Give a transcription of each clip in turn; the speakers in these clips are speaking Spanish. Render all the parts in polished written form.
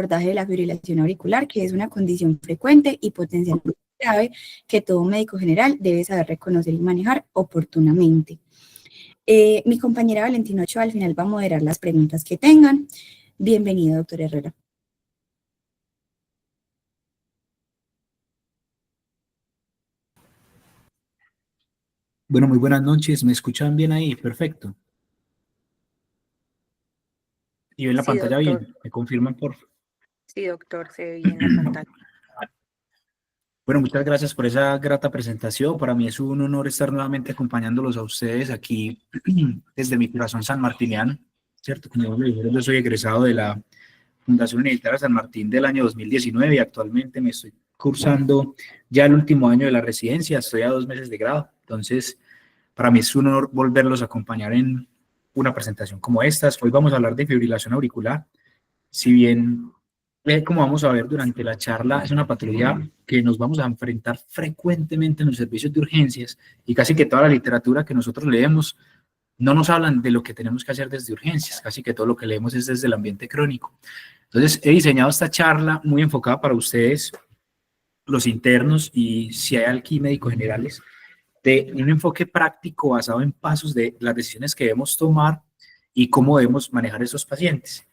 abordaje de la fibrilación auricular, que es una condición frecuente y potencialmente grave que todo médico general debe saber reconocer y manejar oportunamente. Mi compañera Valentina Ochoa al final va a moderar las preguntas que tengan. Bienvenido, doctor Herrera. Bueno, muy buenas noches. ¿Me escuchan bien ahí? Perfecto. ¿Y ven la pantalla doctor. bien? ¿Me confirman, por favor? Sí, doctor, se ve bien la pantalla. Bueno, muchas gracias por esa grata presentación. Para mí es un honor estar nuevamente acompañándolos a ustedes aquí desde mi corazón sanmartiniano, ¿cierto? Como lo dijeron, yo soy egresado de la Fundación Universitaria San Martín del año 2019 y actualmente me estoy cursando ya el último año de la residencia, estoy a 2 meses de grado. Entonces, para mí es un honor volverlos a acompañar en una presentación como estas. Hoy vamos a hablar de fibrilación auricular. Si bien, como vamos a ver durante la charla, es una patología que nos vamos a enfrentar frecuentemente en los servicios de urgencias y casi que toda la literatura que nosotros leemos no nos hablan de lo que tenemos que hacer desde urgencias, casi que todo lo que leemos es desde el ambiente crónico. Entonces, he diseñado esta charla muy enfocada para ustedes, los internos, y si hay aquí médicos generales, de un enfoque práctico basado en pasos de las decisiones que debemos tomar y cómo debemos manejar esos pacientes.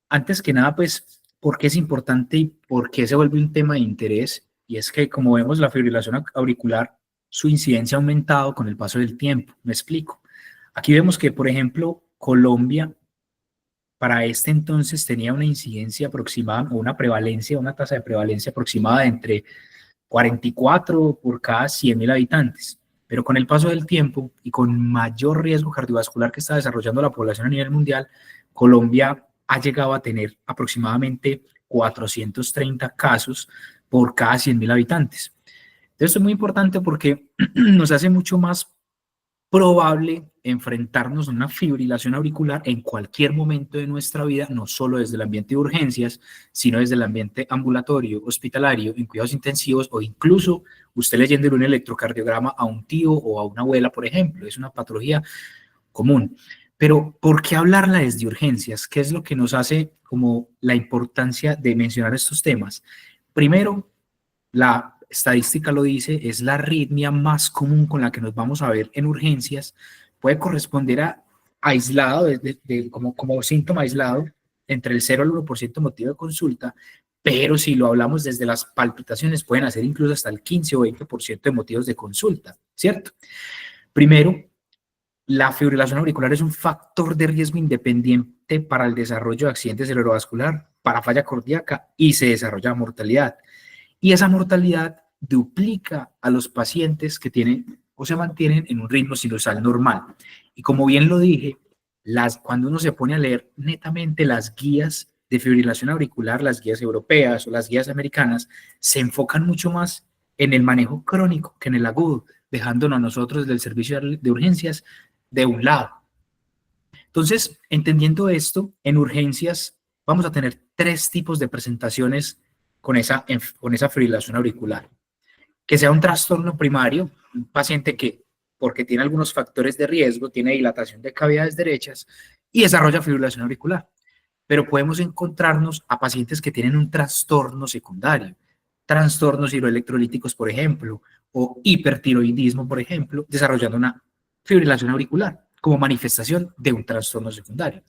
Antes que nada, pues, ¿por qué es importante y por qué se vuelve un tema de interés? Y es que, como vemos, la fibrilación auricular, su incidencia ha aumentado con el paso del tiempo. Me explico. Aquí vemos que, por ejemplo, Colombia, para este entonces tenía una incidencia aproximada, o una prevalencia, una tasa de prevalencia aproximada de entre 44 por cada 100.000 habitantes. Pero con el paso del tiempo y con mayor riesgo cardiovascular que está desarrollando la población a nivel mundial, Colombia ha llegado a tener aproximadamente 430 casos por cada 100.000 habitantes. Entonces, esto es muy importante porque nos hace mucho más probable enfrentarnos a una fibrilación auricular en cualquier momento de nuestra vida, no solo desde el ambiente de urgencias, sino desde el ambiente ambulatorio, hospitalario, en cuidados intensivos, o incluso usted leyendo un electrocardiograma a un tío o a una abuela, por ejemplo. Es una patología común. Pero, ¿por qué hablarla desde urgencias? ¿Qué es lo que nos hace como la importancia de mencionar estos temas? Primero, la estadística lo dice, es la arritmia más común con la que nos vamos a ver en urgencias. Puede corresponder a aislado, como síntoma aislado, entre el 0 al 1% motivo de consulta, pero si lo hablamos desde las palpitaciones, pueden hacer incluso hasta el 15 o 20% de motivos de consulta, ¿cierto? Primero, la fibrilación auricular es un factor de riesgo independiente para el desarrollo de accidente cerebrovascular, para falla cardíaca, y se desarrolla mortalidad. Y esa mortalidad duplica a los pacientes que tienen o se mantienen en un ritmo sinusal normal. Y como bien lo dije, cuando uno se pone a leer netamente las guías de fibrilación auricular, las guías europeas o las guías americanas, se enfocan mucho más en el manejo crónico que en el agudo, dejándonos a nosotros del servicio de urgencias de un lado. Entonces, entendiendo esto, en urgencias vamos a tener 3 tipos de presentaciones con esa fibrilación auricular. Que sea un trastorno primario, un paciente que, porque tiene algunos factores de riesgo, tiene dilatación de cavidades derechas y desarrolla fibrilación auricular. Pero podemos encontrarnos a pacientes que tienen un trastorno secundario, trastornos hidroelectrolíticos, por ejemplo, o hipertiroidismo, por ejemplo, desarrollando una fibrilación auricular como manifestación de un trastorno secundario.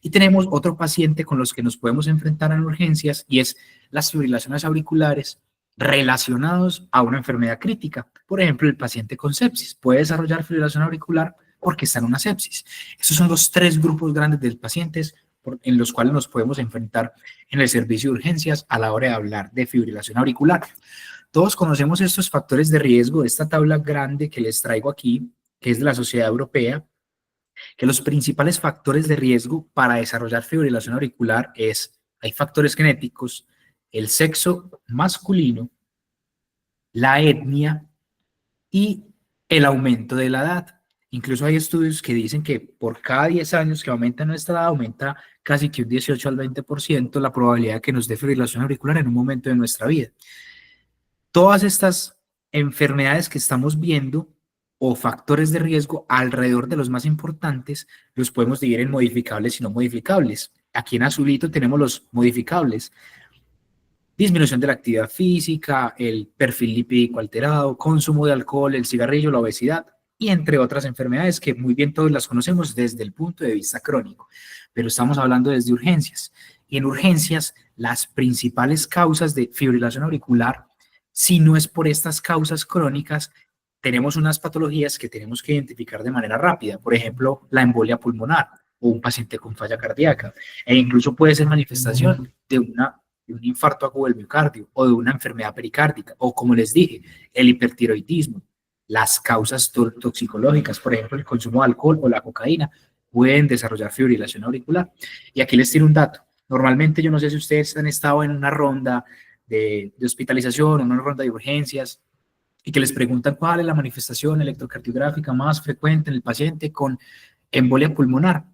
Y tenemos otro paciente con los que nos podemos enfrentar en urgencias, y es las fibrilaciones auriculares relacionados a una enfermedad crítica. Por ejemplo, el paciente con sepsis puede desarrollar fibrilación auricular porque está en una sepsis. Esos son los 3 grupos grandes de pacientes en los cuales nos podemos enfrentar en el servicio de urgencias a la hora de hablar de fibrilación auricular. Todos conocemos estos factores de riesgo, esta tabla grande que les traigo aquí, que es de la Sociedad Europea, que los principales factores de riesgo para desarrollar fibrilación auricular hay factores genéticos, el sexo masculino, la etnia y el aumento de la edad. Incluso hay estudios que dicen que por cada 10 años que aumenta nuestra edad, aumenta casi que un 18 al 20% la probabilidad de que nos dé fibrilación auricular en un momento de nuestra vida. Todas estas enfermedades que estamos viendo o factores de riesgo alrededor de los más importantes los podemos dividir en modificables y no modificables. Aquí en azulito tenemos los modificables. Disminución de la actividad física, el perfil lipídico alterado, consumo de alcohol, el cigarrillo, la obesidad y entre otras enfermedades que muy bien todos las conocemos desde el punto de vista crónico, pero estamos hablando desde urgencias. Y en urgencias, las principales causas de fibrilación auricular, si no es por estas causas crónicas, tenemos unas patologías que tenemos que identificar de manera rápida, por ejemplo, la embolia pulmonar o un paciente con falla cardíaca, e incluso puede ser manifestación de un infarto agudo del miocardio o de una enfermedad pericárdica, o como les dije, el hipertiroidismo. Las causas toxicológicas, por ejemplo, el consumo de alcohol o la cocaína, pueden desarrollar fibrilación auricular. Y aquí les tiro un dato. Normalmente, yo no sé si ustedes han estado en una ronda de hospitalización o una ronda de urgencias y que les preguntan cuál es la manifestación electrocardiográfica más frecuente en el paciente con embolia pulmonar.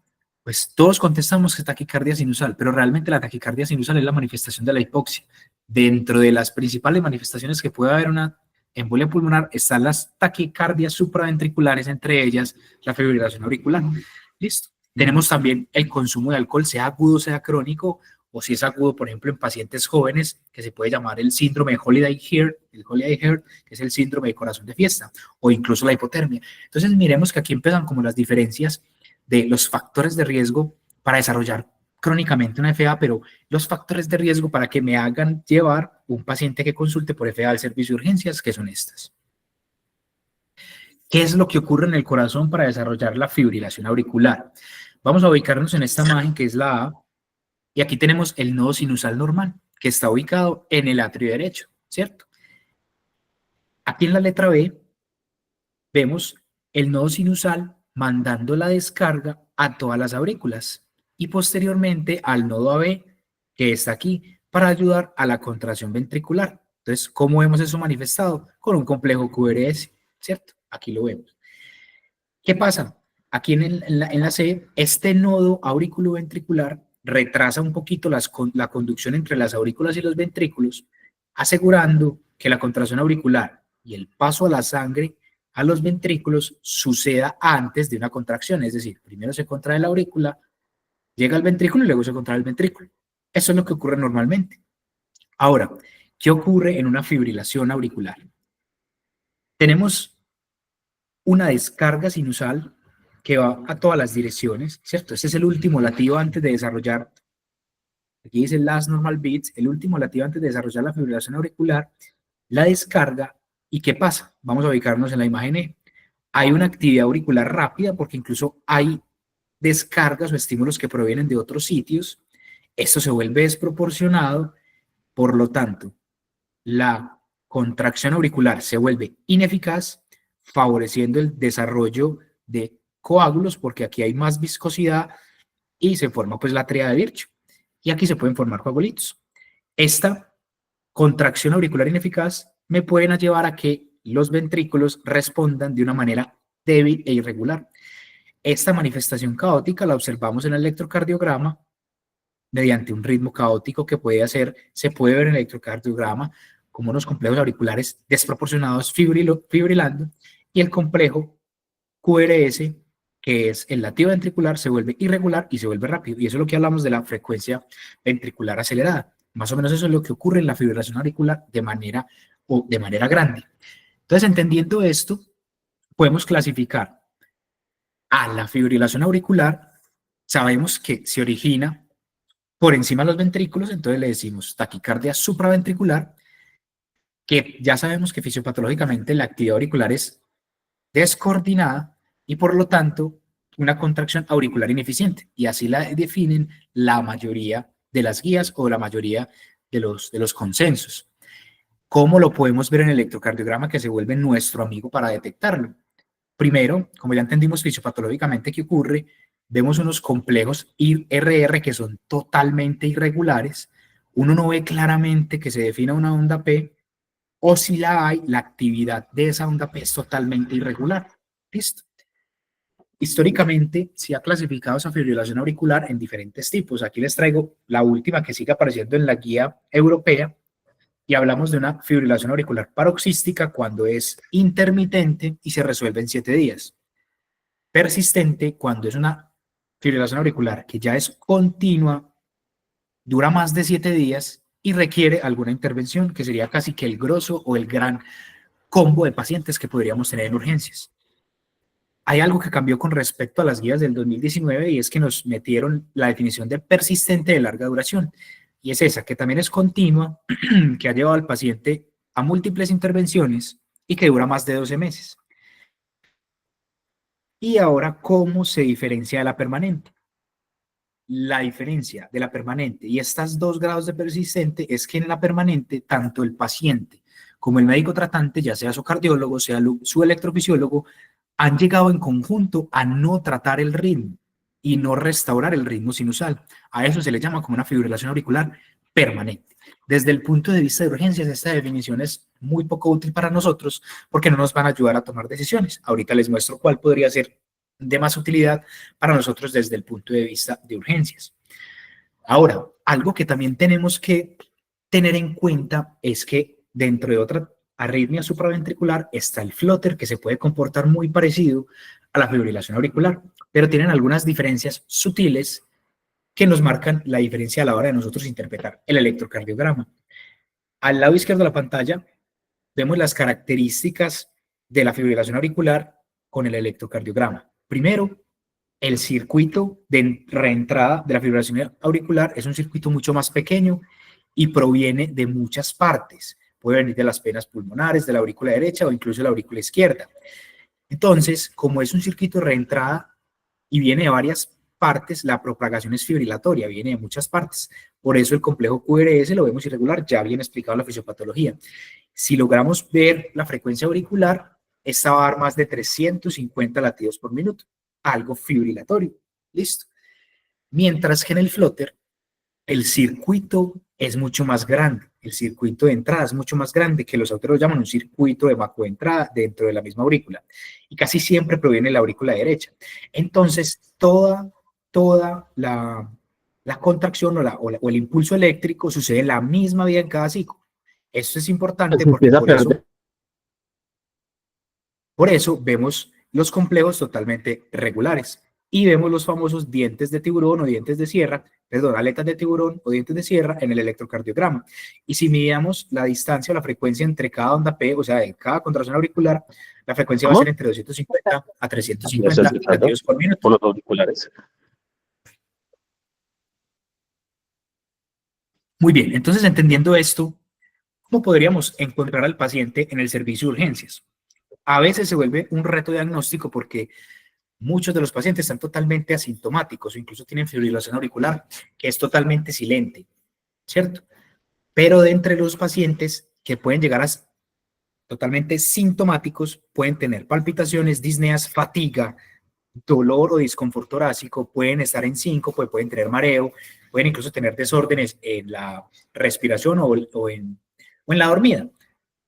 Pues todos contestamos que taquicardia sinusal, pero realmente la taquicardia sinusal es la manifestación de la hipoxia. Dentro de las principales manifestaciones que puede haber una embolia pulmonar están las taquicardias supraventriculares, entre ellas la fibrilación auricular. Listo. Tenemos también el consumo de alcohol, sea agudo, sea crónico, o si es agudo, por ejemplo, en pacientes jóvenes, que se puede llamar el síndrome de Holiday Heart, que es el síndrome de corazón de fiesta, o incluso la hipotermia. Entonces, miremos que aquí empiezan como las diferencias de los factores de riesgo para desarrollar crónicamente una FA, pero los factores de riesgo para que me hagan llevar un paciente que consulte por FA al servicio de urgencias, que son estas. ¿Qué es lo que ocurre en el corazón para desarrollar la fibrilación auricular? Vamos a ubicarnos en esta imagen que es la A, y aquí tenemos el nodo sinusal normal, que está ubicado en el atrio derecho, ¿cierto? Aquí en la letra B vemos el nodo sinusal mandando la descarga a todas las aurículas y posteriormente al nodo AB, que está aquí, para ayudar a la contracción ventricular. Entonces, ¿cómo vemos eso manifestado? Con un complejo QRS, ¿cierto? Aquí lo vemos. ¿Qué pasa? Aquí en la C, este nodo auriculoventricular retrasa un poquito la conducción entre las aurículas y los ventrículos, asegurando que la contracción auricular y el paso a la sangre a los ventrículos suceda antes de una contracción, es decir, primero se contrae la aurícula, llega al ventrículo y luego se contrae el ventrículo. Eso es lo que ocurre normalmente. Ahora, ¿qué ocurre en una fibrilación auricular? Tenemos una descarga sinusal que va a todas las direcciones, ¿cierto? Este es el último latido antes de desarrollar, aquí dice last normal beats, el último latido antes de desarrollar la fibrilación auricular, la descarga, ¿y qué pasa? Vamos a ubicarnos en la imagen E. Hay una actividad auricular rápida porque incluso hay descargas o estímulos que provienen de otros sitios. Esto se vuelve desproporcionado, por lo tanto, la contracción auricular se vuelve ineficaz, favoreciendo el desarrollo de coágulos, porque aquí hay más viscosidad y se forma pues la tríada de Virchow. Y aquí se pueden formar coagulitos. Esta contracción auricular ineficaz me pueden llevar a que los ventrículos respondan de una manera débil e irregular. Esta manifestación caótica la observamos en el electrocardiograma mediante un ritmo caótico que se puede ver en el electrocardiograma como unos complejos auriculares desproporcionados fibrilando, y el complejo QRS, que es el latido ventricular, se vuelve irregular y se vuelve rápido. Y eso es lo que hablamos de la frecuencia ventricular acelerada. Más o menos eso es lo que ocurre en la fibrilación auricular de manera grande. Entonces, entendiendo esto, podemos clasificar a la fibrilación auricular. Sabemos que se origina por encima de los ventrículos, entonces le decimos taquicardia supraventricular, que ya sabemos que fisiopatológicamente la actividad auricular es descoordinada y por lo tanto una contracción auricular ineficiente, y así la definen la mayoría de las guías o la mayoría de los consensos. ¿Cómo lo podemos ver en el electrocardiograma, que se vuelve nuestro amigo para detectarlo? Primero, como ya entendimos fisiopatológicamente qué ocurre, vemos unos complejos IRR que son totalmente irregulares. Uno no ve claramente que se defina una onda P, o si la hay, la actividad de esa onda P es totalmente irregular. ¿Listo? Históricamente se ha clasificado esa fibrilación auricular en diferentes tipos. Aquí les traigo la última que sigue apareciendo en la guía europea, y hablamos de una fibrilación auricular paroxística cuando es intermitente y se resuelve en 7 días. Persistente cuando es una fibrilación auricular que ya es continua, dura más de 7 días y requiere alguna intervención, que sería casi que el grosso o el gran combo de pacientes que podríamos tener en urgencias. Hay algo que cambió con respecto a las guías del 2019 y es que nos metieron la definición de persistente de larga duración. Y es esa, que también es continua, que ha llevado al paciente a múltiples intervenciones y que dura más de 12 meses. Y ahora, ¿cómo se diferencia de la permanente? La diferencia de la permanente y estos 2 grados de persistente es que en la permanente, tanto el paciente como el médico tratante, ya sea su cardiólogo, sea su electrofisiólogo, han llegado en conjunto a no tratar el ritmo y no restaurar el ritmo sinusal. A eso se le llama como una fibrilación auricular permanente. Desde el punto de vista de urgencias, esta definición es muy poco útil para nosotros porque no nos van a ayudar a tomar decisiones. Ahorita les muestro cuál podría ser de más utilidad para nosotros desde el punto de vista de urgencias. Ahora, algo que también tenemos que tener en cuenta es que dentro de otra arritmia supraventricular está el flutter, que se puede comportar muy parecido a la fibrilación auricular, pero tienen algunas diferencias sutiles que nos marcan la diferencia a la hora de nosotros interpretar el electrocardiograma. Al lado izquierdo de la pantalla vemos las características de la fibrilación auricular con el electrocardiograma. Primero, el circuito de reentrada de la fibrilación auricular es un circuito mucho más pequeño y proviene de muchas partes. Puede venir de las venas pulmonares, de la aurícula derecha o incluso de la aurícula izquierda. Entonces, como es un circuito de reentrada y viene de varias partes, la propagación es fibrilatoria, viene de muchas partes. Por eso el complejo QRS lo vemos irregular, ya bien explicado en la fisiopatología. Si logramos ver la frecuencia auricular, esta va a dar más de 350 latidos por minuto, algo fibrilatorio. Listo. Mientras que en el flutter, el circuito es mucho más grande. El circuito de entrada es mucho más grande, que los autores lo llaman un circuito de vacuoentrada dentro de la misma aurícula. Y casi siempre proviene de la aurícula derecha. Entonces, toda la contracción o el impulso eléctrico sucede en la misma vía en cada ciclo. Esto es importante porque por eso vemos los complejos totalmente regulares y vemos los famosos dientes de tiburón o dientes de sierra, perdón, aletas de tiburón o dientes de sierra en el electrocardiograma. Y si midamos la distancia o la frecuencia entre cada onda P, o sea, de cada contracción auricular, la frecuencia va a ser entre 250 a 350 latidos por minuto. Por los auriculares. Muy bien, entonces entendiendo esto, ¿cómo podríamos encontrar al paciente en el servicio de urgencias? A veces se vuelve un reto diagnóstico porque muchos de los pacientes están totalmente asintomáticos o incluso tienen fibrilación auricular, que es totalmente silente, ¿cierto? Pero de entre los pacientes que pueden llegar a totalmente sintomáticos, pueden tener palpitaciones, disneas, fatiga, dolor o disconfort torácico, pueden estar en síncope, pueden tener mareo, pueden incluso tener desórdenes en la respiración o en la dormida,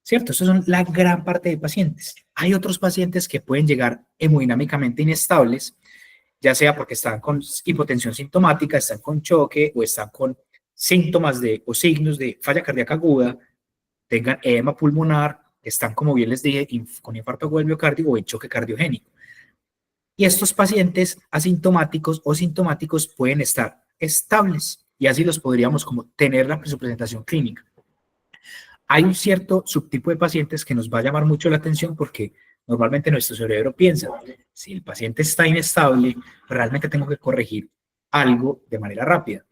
¿cierto? Estos son la gran parte de pacientes. Hay otros pacientes que pueden llegar hemodinámicamente inestables, ya sea porque están con hipotensión sintomática, están con choque o están con síntomas o signos de falla cardíaca aguda, tengan edema pulmonar, están, como bien les dije, con infarto agudo del miocardio o en choque cardiogénico. Y estos pacientes asintomáticos o sintomáticos pueden estar estables y así los podríamos como tener su presentación clínica. Hay un cierto subtipo de pacientes que nos va a llamar mucho la atención porque normalmente nuestro cerebro piensa, si el paciente está inestable, realmente tengo que corregir algo de manera rápida.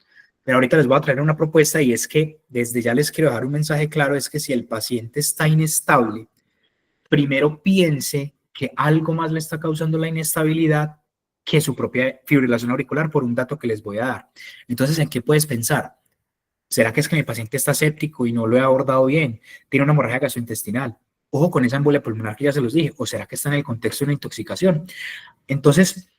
Pero ahorita les voy a traer una propuesta y es que desde ya les quiero dejar un mensaje claro, es que si el paciente está inestable, primero piense que algo más le está causando la inestabilidad que su propia fibrilación auricular por un dato que les voy a dar. Entonces, ¿en qué puedes pensar? ¿Será que es que mi paciente está séptico y no lo he abordado bien? ¿Tiene una hemorragia gastrointestinal? Ojo con esa embolia pulmonar que ya se los dije. ¿O será que está en el contexto de una intoxicación? Entonces,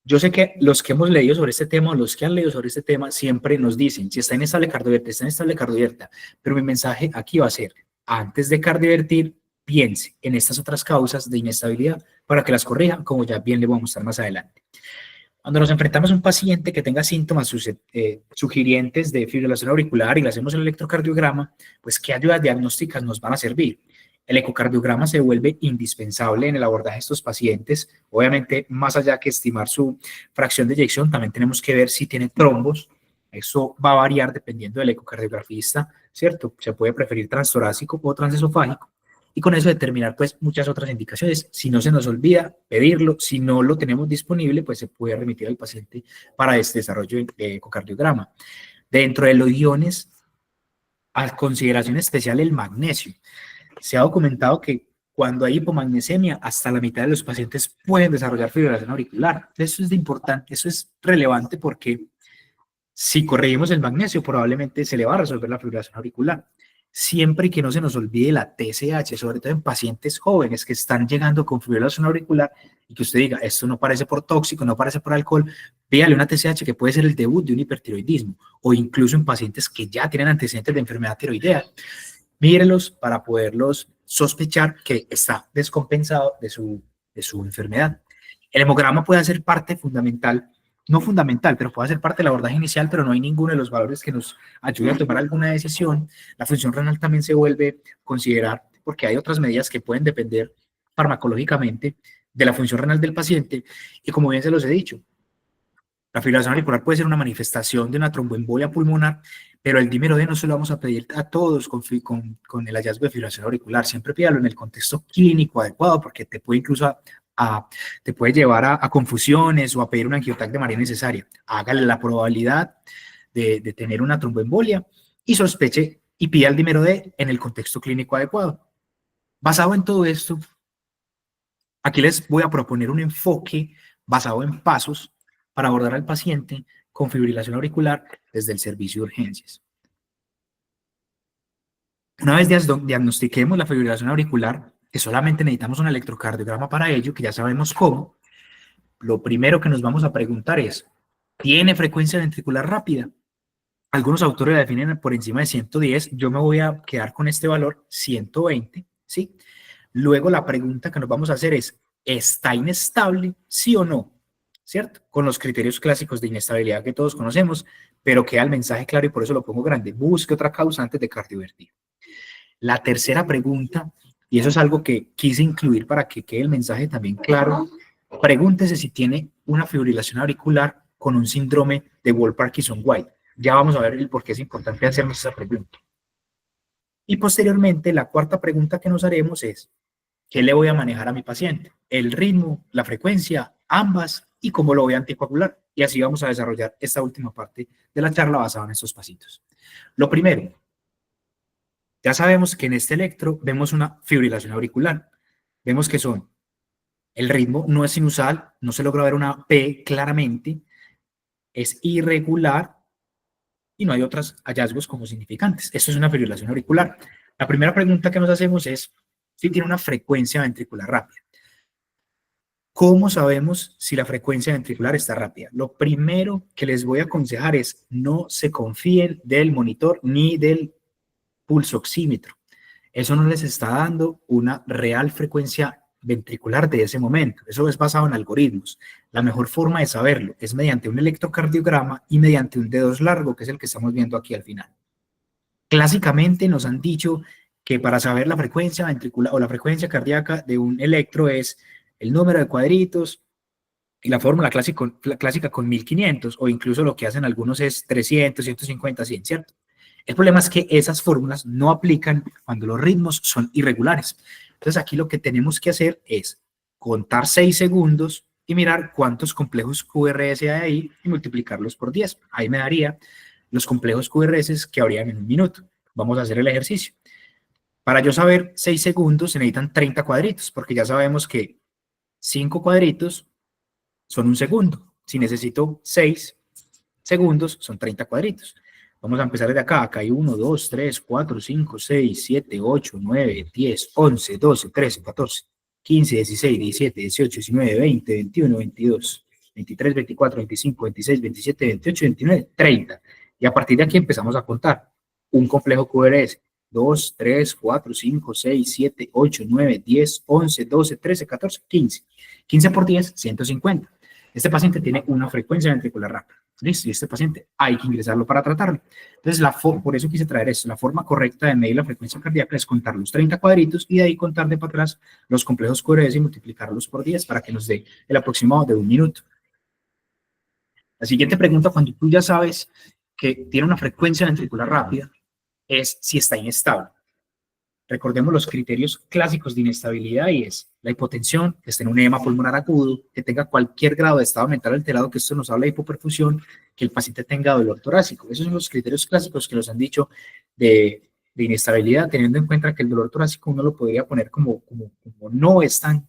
yo sé que los que hemos leído sobre este tema, o los que han leído sobre este tema, siempre nos dicen, si está inestable cardioverta, está inestable cardioverta. Pero mi mensaje aquí va a ser, antes de cardiovertir, piense en estas otras causas de inestabilidad para que las corrija, como ya bien le voy a mostrar más adelante. Cuando nos enfrentamos a un paciente que tenga síntomas sugirientes de fibrilación auricular y le hacemos el electrocardiograma, pues ¿qué ayudas diagnósticas nos van a servir? El ecocardiograma se vuelve indispensable en el abordaje de estos pacientes. Obviamente, más allá que estimar su fracción de eyección, también tenemos que ver si tiene trombos. Eso va a variar dependiendo del ecocardiografista, ¿cierto? Se puede preferir transtorácico o transesofágico. Y con eso determinar, pues, muchas otras indicaciones. Si no se nos olvida, pedirlo. Si no lo tenemos disponible, pues se puede remitir al paciente para este desarrollo de ecocardiograma. Dentro de los iones, a consideración especial el magnesio. Se ha documentado que cuando hay hipomagnesemia, hasta la mitad de los pacientes pueden desarrollar fibrilación auricular. Eso es importante, eso es relevante porque si corregimos el magnesio, probablemente se le va a resolver la fibrilación auricular. Siempre y que no se nos olvide la TSH, sobre todo en pacientes jóvenes que están llegando con fibrilación auricular y que usted diga, esto no parece por tóxico, no parece por alcohol, véale una TSH que puede ser el debut de un hipertiroidismo o incluso en pacientes que ya tienen antecedentes de enfermedad tiroidea. Mírelos para poderlos sospechar que está descompensado de su enfermedad. El hemograma puede ser parte fundamental, no fundamental, pero puede ser parte del abordaje inicial, pero no hay ninguno de los valores que nos ayude a tomar alguna decisión. La función renal también se vuelve a considerar porque hay otras medidas que pueden depender farmacológicamente de la función renal del paciente y como bien se los he dicho, la fibrilación auricular puede ser una manifestación de una tromboembolia pulmonar, pero el dímero D no se lo vamos a pedir a todos con el hallazgo de fibrilación auricular. Siempre pídalo en el contexto clínico adecuado porque te puede incluso te puede llevar a confusiones o a pedir una angiotac de María necesaria. Hágale la probabilidad de tener una tromboembolia y sospeche y pida el dímero D en el contexto clínico adecuado. Basado en todo esto, aquí les voy a proponer un enfoque basado en pasos para abordar al paciente con fibrilación auricular desde el servicio de urgencias. Una vez diagnostiquemos la fibrilación auricular, que solamente necesitamos un electrocardiograma para ello, que ya sabemos cómo, lo primero que nos vamos a preguntar es, ¿tiene frecuencia ventricular rápida? Algunos autores la definen por encima de 110, yo me voy a quedar con este valor 120, ¿sí? Luego la pregunta que nos vamos a hacer es, ¿está inestable? ¿Sí o no? ¿Cierto? Con los criterios clásicos de inestabilidad que todos conocemos, pero queda el mensaje claro y por eso lo pongo grande. Busque otra causa antes de cardiovertido. La tercera pregunta, y eso es algo que quise incluir para que quede el mensaje también claro, pregúntese si tiene una fibrilación auricular con un síndrome de Wolff-Parkinson-White. Ya vamos a ver el por qué es importante hacernos esa pregunta. Y posteriormente, la cuarta pregunta que nos haremos es, ¿qué le voy a manejar a mi paciente? ¿El ritmo, la frecuencia, ambas? ¿Y cómo lo voy a anticoagular? Y así vamos a desarrollar esta última parte de la charla basada en estos pasitos. Lo primero, ya sabemos que en este electro vemos una fibrilación auricular. Vemos que el ritmo no es sinusal, no se logra ver una P claramente, es irregular y no hay otros hallazgos como significantes. Esto es una fibrilación auricular. La primera pregunta que nos hacemos es si tiene una frecuencia ventricular rápida. ¿Cómo sabemos si la frecuencia ventricular está rápida? Lo primero que les voy a aconsejar es no se confíen del monitor ni del pulsoxímetro. Eso no les está dando una real frecuencia ventricular de ese momento. Eso es basado en algoritmos. La mejor forma de saberlo es mediante un electrocardiograma y mediante un dedo largo, que es el que estamos viendo aquí al final. Clásicamente nos han dicho que para saber la frecuencia ventricular o la frecuencia cardíaca de un electro es el número de cuadritos y la fórmula clásica con 1500 o incluso lo que hacen algunos es 300, 150, 100, ¿cierto? El problema es que esas fórmulas no aplican cuando los ritmos son irregulares. Entonces aquí lo que tenemos que hacer es contar 6 segundos y mirar cuántos complejos QRS hay ahí y multiplicarlos por 10. Ahí me daría los complejos QRS que habrían en un minuto. Vamos a hacer el ejercicio. Para yo saber 6 segundos se necesitan 30 cuadritos, porque ya sabemos que 5 cuadritos son un segundo. Si necesito 6 segundos, son 30 cuadritos. Vamos a empezar desde acá. Acá hay 1, 2, 3, 4, 5, 6, 7, 8, 9, 10, 11, 12, 13, 14, 15, 16, 17, 18, 19, 20, 21, 22, 23, 24, 25, 26, 27, 28, 29, 30. Y a partir de aquí empezamos a contar. Un complejo QRS. 2, 3, 4, 5, 6, 7, 8, 9, 10, 11, 12, 13, 14, 15. 15 por 10, 150. Este paciente tiene una frecuencia ventricular rápida. Listo, y este paciente hay que ingresarlo para tratarlo. Entonces, por eso quise traer esto. La forma correcta de medir la frecuencia cardíaca es contar los 30 cuadritos y de ahí contar de para atrás los complejos QRS y multiplicarlos por 10 para que nos dé el aproximado de 1 minuto. La siguiente pregunta, cuando tú ya sabes que tiene una frecuencia ventricular rápida, es si está inestable. Recordemos los criterios clásicos de inestabilidad y es la hipotensión, que esté en un edema pulmonar agudo, que tenga cualquier grado de estado mental alterado, que esto nos habla de hipoperfusión, que el paciente tenga dolor torácico. Esos son los criterios clásicos que nos han dicho de inestabilidad, teniendo en cuenta que el dolor torácico uno lo podría poner como no es tan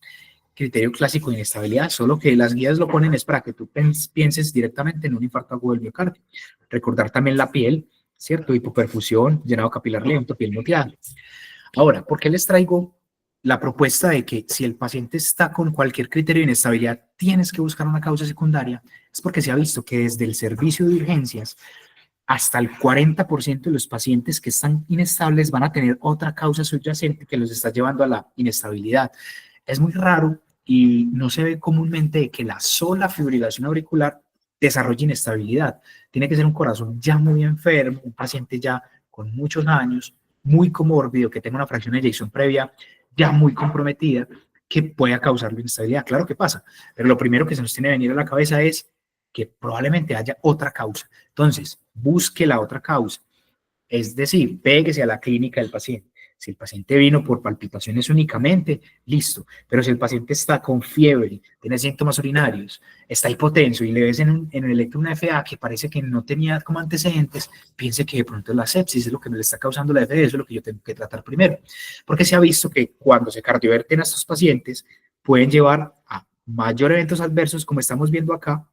criterio clásico de inestabilidad, solo que las guías lo ponen es para que tú pienses directamente en un infarto agudo del miocardio. Recordar también la piel, ¿cierto? Hipoperfusión, llenado capilar lento, piel moteada. Ahora, ¿por qué les traigo la propuesta de que si el paciente está con cualquier criterio de inestabilidad, tienes que buscar una causa secundaria? Es porque se ha visto que desde el servicio de urgencias hasta el 40% de los pacientes que están inestables van a tener otra causa subyacente que los está llevando a la inestabilidad. Es muy raro y no se ve comúnmente que la sola fibrilación auricular desarrolle inestabilidad. Tiene que ser un corazón ya muy enfermo, un paciente ya con muchos años, muy comórbido, que tenga una fracción de eyección previa ya muy comprometida, que pueda causar la inestabilidad. Claro que pasa, pero lo primero que se nos tiene que venir a la cabeza es que probablemente haya otra causa. Entonces, busque la otra causa. Es decir, péguese a la clínica del paciente. Si el paciente vino por palpitaciones únicamente, listo. Pero si el paciente está con fiebre, tiene síntomas urinarios, está hipotenso y le ves en el electro una FA que parece que no tenía como antecedentes, piense que de pronto la sepsis es lo que me le está causando la FA, eso es lo que yo tengo que tratar primero. Porque se ha visto que cuando se cardioverten a estos pacientes, pueden llevar a mayor eventos adversos, como estamos viendo acá,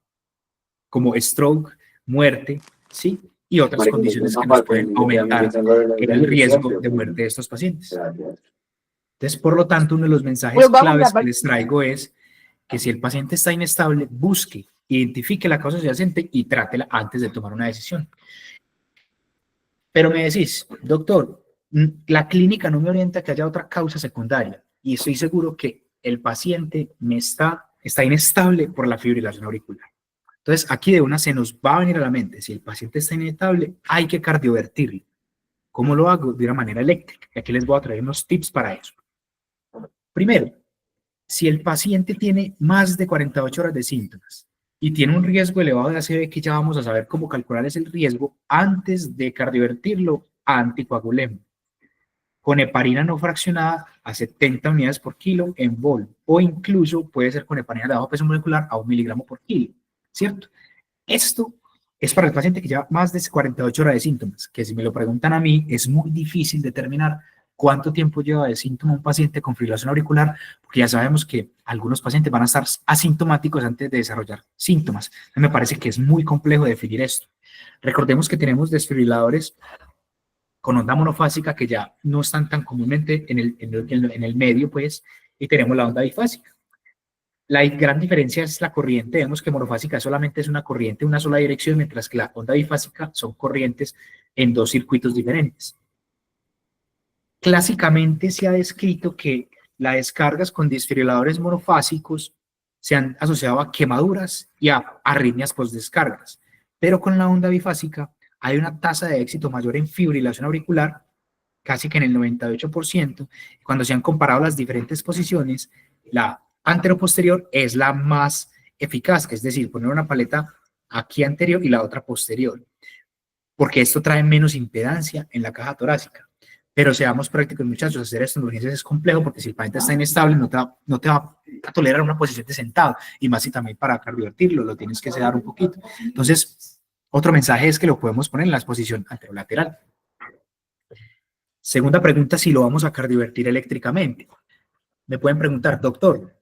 como stroke, muerte, ¿sí? Y otras condiciones que nos pueden aumentar el riesgo de muerte de estos pacientes. Entonces, por lo tanto, uno de los mensajes claves que les traigo es que si el paciente está inestable, busque, identifique la causa subyacente y trátela antes de tomar una decisión. Pero me decís, doctor, la clínica no me orienta a que haya otra causa secundaria y estoy seguro que el paciente está inestable por la fibrilación auricular. Entonces, aquí de una se nos va a venir a la mente, si el paciente está inestable, hay que cardiovertirlo. ¿Cómo lo hago? De una manera eléctrica. Y aquí les voy a traer unos tips para eso. Primero, si el paciente tiene más de 48 horas de síntomas y tiene un riesgo elevado de ACV, que ya vamos a saber cómo calcular ese riesgo, antes de cardiovertirlo, anticoagulemos. Con heparina no fraccionada a 70 unidades por kilo en bol, o incluso puede ser con heparina de bajo peso molecular a 1 miligramo por kilo. ¿Cierto? Esto es para el paciente que lleva más de 48 horas de síntomas, que si me lo preguntan a mí, es muy difícil determinar cuánto tiempo lleva de síntoma un paciente con fibrilación auricular, porque ya sabemos que algunos pacientes van a estar asintomáticos antes de desarrollar síntomas. Me parece que es muy complejo definir esto. Recordemos que tenemos desfibriladores con onda monofásica que ya no están tan comúnmente en el medio, pues, y tenemos la onda bifásica. La gran diferencia es la corriente. Vemos que monofásica solamente es una corriente en una sola dirección, mientras que la onda bifásica son corrientes en dos circuitos diferentes. Clásicamente se ha descrito que las descargas con desfibriladores monofásicos se han asociado a quemaduras y a arritmias postdescargas, pero con la onda bifásica hay una tasa de éxito mayor en fibrilación auricular, casi que en el 98%. Cuando se han comparado las diferentes posiciones, la anteroposterior es la más eficaz, es decir, poner una paleta aquí anterior y la otra posterior, porque esto trae menos impedancia en la caja torácica. Pero seamos prácticos, muchachos, hacer esto en urgencias es complejo, porque si el paciente está inestable, no te va a tolerar una posición de sentado, y más si también para cardiovertirlo, lo tienes que sedar un poquito. Entonces, otro mensaje es que lo podemos poner en la posición anterolateral. Segunda pregunta, si lo vamos a cardiovertir eléctricamente. Me pueden preguntar, doctor,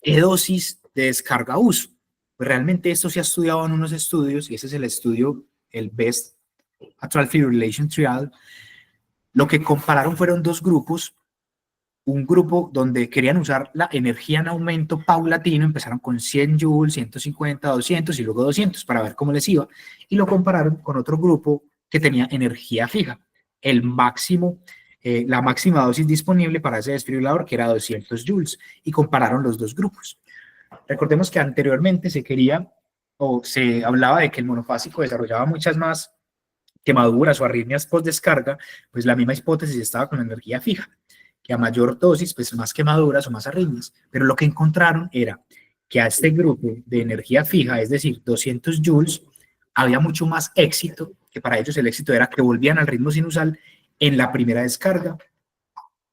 ¿qué dosis de descarga uso? Pues realmente esto se ha estudiado en unos estudios, y ese es el estudio, el BEST Atrial Fibrillation Trial. Lo que compararon fueron dos grupos. Un grupo donde querían usar la energía en aumento paulatino, empezaron con 100 joules, 150, 200 y luego 200 para ver cómo les iba, y lo compararon con otro grupo que tenía energía fija. La máxima dosis disponible para ese desfibrilador, que era 200 joules, y compararon los dos grupos. Recordemos que anteriormente se quería o se hablaba de que el monofásico desarrollaba muchas más quemaduras o arritmias post descarga, pues la misma hipótesis estaba con la energía fija, que a mayor dosis, pues más quemaduras o más arritmias. Pero lo que encontraron era que a este grupo de energía fija, es decir, 200 joules, había mucho más éxito, que para ellos el éxito era que volvían al ritmo sinusal en la primera descarga,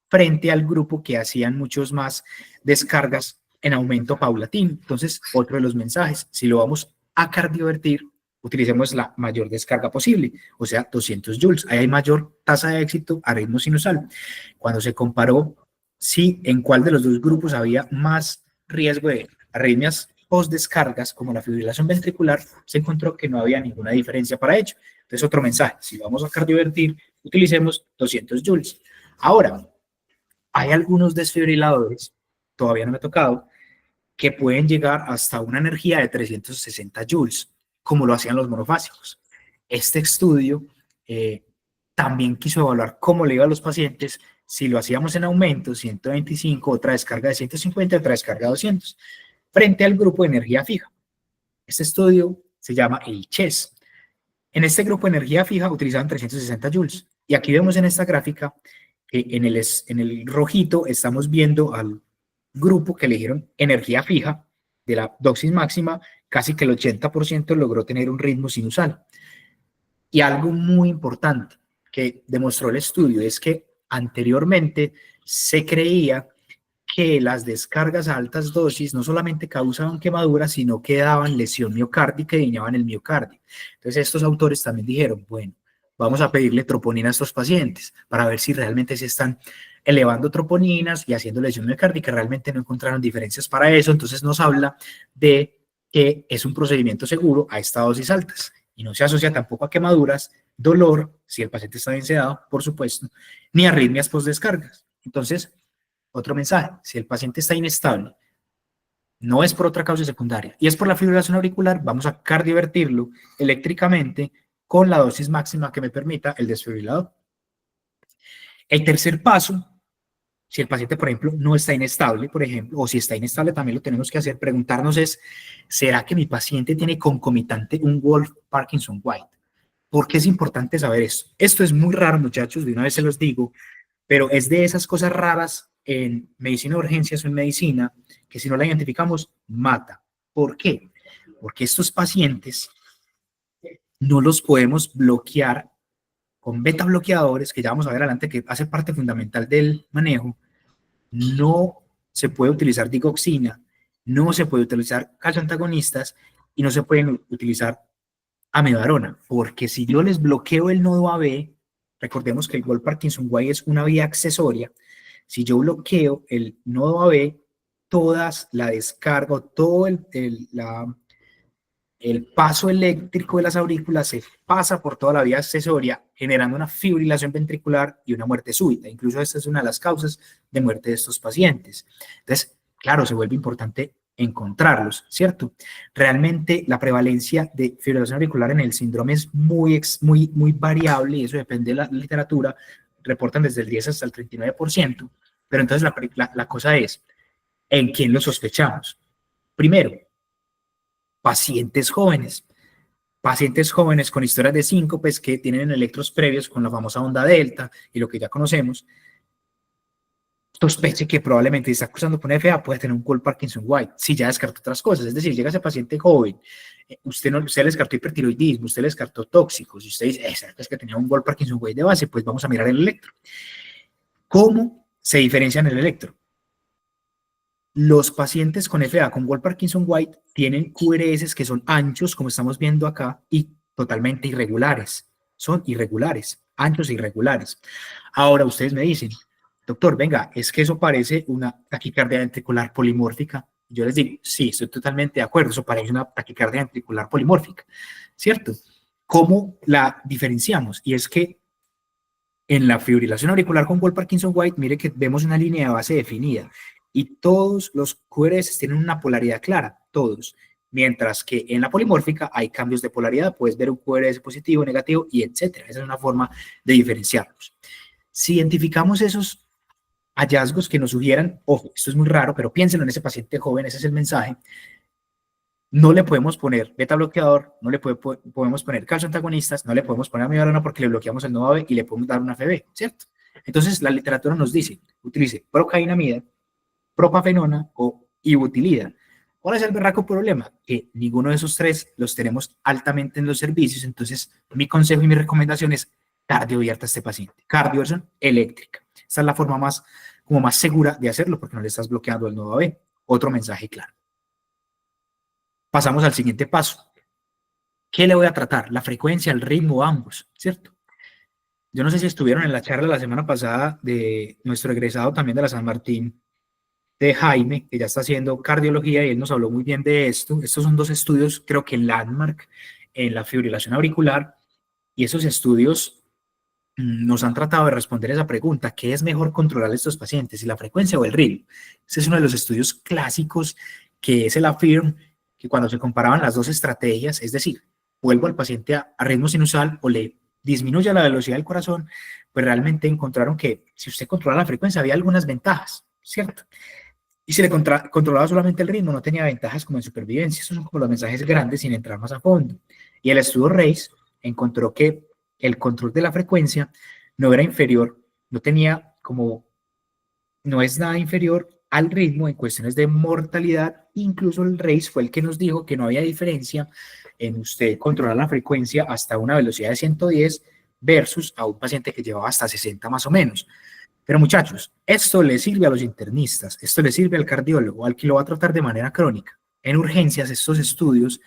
frente al grupo que hacían muchos más descargas en aumento paulatino. Entonces, otro de los mensajes, si lo vamos a cardiovertir, utilicemos la mayor descarga posible, o sea, 200 joules. Ahí hay mayor tasa de éxito a ritmo sinusal. Cuando se comparó si en cuál de los dos grupos había más riesgo de arritmias post descargas, como la fibrilación ventricular, se encontró que no había ninguna diferencia para ello. Entonces, otro mensaje, si vamos a cardiovertir, utilicemos 200 joules. Ahora, hay algunos desfibriladores, todavía no me ha tocado, que pueden llegar hasta una energía de 360 joules, como lo hacían los monofásicos. Este estudio también quiso evaluar cómo le iba a los pacientes si lo hacíamos en aumento, 125, otra descarga de 150, otra descarga de 200, frente al grupo de energía fija. Este estudio se llama el CHES. En este grupo de energía fija utilizaban 360 joules. Y aquí vemos en esta gráfica que en el rojito estamos viendo al grupo que eligieron energía fija de la dosis máxima, casi que el 80% logró tener un ritmo sinusal. Y algo muy importante que demostró el estudio es que anteriormente se creía que las descargas a altas dosis no solamente causaban quemaduras, sino que daban lesión miocárdica y dañaban el miocardio. Entonces estos autores también dijeron, bueno, vamos a pedirle troponina a estos pacientes para ver si realmente se están elevando troponinas y haciendo lesión miocárdica. Realmente no encontraron diferencias para eso, entonces nos habla de que es un procedimiento seguro a estas dosis altas y no se asocia tampoco a quemaduras, dolor, si el paciente está bien sedado, por supuesto, ni arritmias postdescargas. Entonces, otro mensaje, si el paciente está inestable, no es por otra causa secundaria y es por la fibrilación auricular, vamos a cardiovertirlo eléctricamente con la dosis máxima que me permita el desfibrilador. El tercer paso, si el paciente, por ejemplo, no está inestable, por ejemplo, o si está inestable también lo tenemos que hacer, preguntarnos es, ¿será que mi paciente tiene concomitante un Wolff-Parkinson-White? ¿Por qué es importante saber esto? Esto es muy raro, muchachos, de una vez se los digo, pero es de esas cosas raras en medicina de urgencias o en medicina que si no la identificamos, mata. ¿Por qué? Porque estos pacientes no los podemos bloquear con beta bloqueadores, que ya vamos a ver adelante que hace parte fundamental del manejo. No se puede utilizar digoxina, no se puede utilizar calcioantagonistas y no se pueden utilizar amidarona, porque si yo les bloqueo el nodo AB, recordemos que el Wolff-Parkinson-White es una vía accesoria, si yo bloqueo el nodo AB, todas la descarga, todo el paso eléctrico de las aurículas se pasa por toda la vía accesoria, generando una fibrilación ventricular y una muerte súbita. Incluso esta es una de las causas de muerte de estos pacientes. Entonces, claro, se vuelve importante encontrarlos, ¿cierto? Realmente la prevalencia de fibrilación auricular en el síndrome es muy variable y eso depende de la literatura. Reportan desde el 10 hasta el 39%, pero entonces la cosa es, ¿en quién lo sospechamos? Primero, pacientes jóvenes con historias de síncopes que tienen electros previos con la famosa onda delta y lo que ya conocemos, sospeche que probablemente si está cruzando con FA puede tener un Wolff-Parkinson-White, si ya descartó otras cosas, es decir, llega ese paciente joven, usted le descartó hipertiroidismo, usted le descartó tóxicos, y usted dice, es que tenía un Wolff-Parkinson-White de base, pues vamos a mirar el electro. ¿Cómo se diferencian el electro? Los pacientes con FA, con Wolff-Parkinson-White, tienen QRS que son anchos, como estamos viendo acá, y totalmente irregulares. Son irregulares, anchos e irregulares. Ahora ustedes me dicen, doctor, venga, es que eso parece una taquicardia ventricular polimórfica. Yo les digo, sí, estoy totalmente de acuerdo, eso parece una taquicardia ventricular polimórfica, ¿cierto? ¿Cómo la diferenciamos? Y es que en la fibrilación auricular con Wolff-Parkinson-White, mire que vemos una línea de base definida y todos los QRS tienen una polaridad clara, todos. Mientras que en la polimórfica hay cambios de polaridad, puedes ver un QRS positivo, negativo y etcétera. Esa es una forma de diferenciarlos. Si identificamos esos hallazgos que nos sugieran, ojo, esto es muy raro, pero piénsenlo en ese paciente joven, ese es el mensaje, no le podemos poner beta bloqueador, no le podemos poner calcioantagonistas, no le podemos poner amiodarona porque le bloqueamos el nodo AB y le podemos dar una FB, ¿cierto? Entonces, la literatura nos dice, utilice procainamida, propafenona o ibutilida. ¿Cuál es el berraco problema? Que ninguno de esos tres los tenemos altamente en los servicios, entonces mi consejo y mi recomendación es cardioverta a este paciente, cardioversión eléctrica. Esta es la forma más segura de hacerlo porque no le estás bloqueando el nodo AB. Otro mensaje claro. Pasamos al siguiente paso. ¿Qué le voy a tratar? La frecuencia, el ritmo, ambos, ¿cierto? Yo no sé si estuvieron en la charla la semana pasada de nuestro egresado también de la San Martín, de Jaime, que ya está haciendo cardiología y él nos habló muy bien de esto. Estos son 2 estudios, creo que landmark, en la fibrilación auricular, y esos estudios nos han tratado de responder esa pregunta: ¿qué es mejor controlar a estos pacientes, si la frecuencia o el ritmo? Ese es uno de los estudios clásicos que es el AFFIRM, que cuando se comparaban las 2 estrategias, es decir, vuelvo al paciente a ritmo sinusal o le disminuye la velocidad del corazón, pues realmente encontraron que si usted controla la frecuencia había algunas ventajas, ¿cierto? Y si le controlaba solamente el ritmo, no tenía ventajas como en supervivencia. Esos son como los mensajes grandes sin entrar más a fondo. Y el estudio RACE encontró que el control de la frecuencia no era inferior, no es nada inferior al ritmo en cuestiones de mortalidad. Incluso el RACE fue el que nos dijo que no había diferencia en usted controlar la frecuencia hasta una velocidad de 110 versus a un paciente que llevaba hasta 60 más o menos. Pero muchachos, esto le sirve a los internistas, esto le sirve al cardiólogo, al que lo va a tratar de manera crónica. En urgencias, estos estudios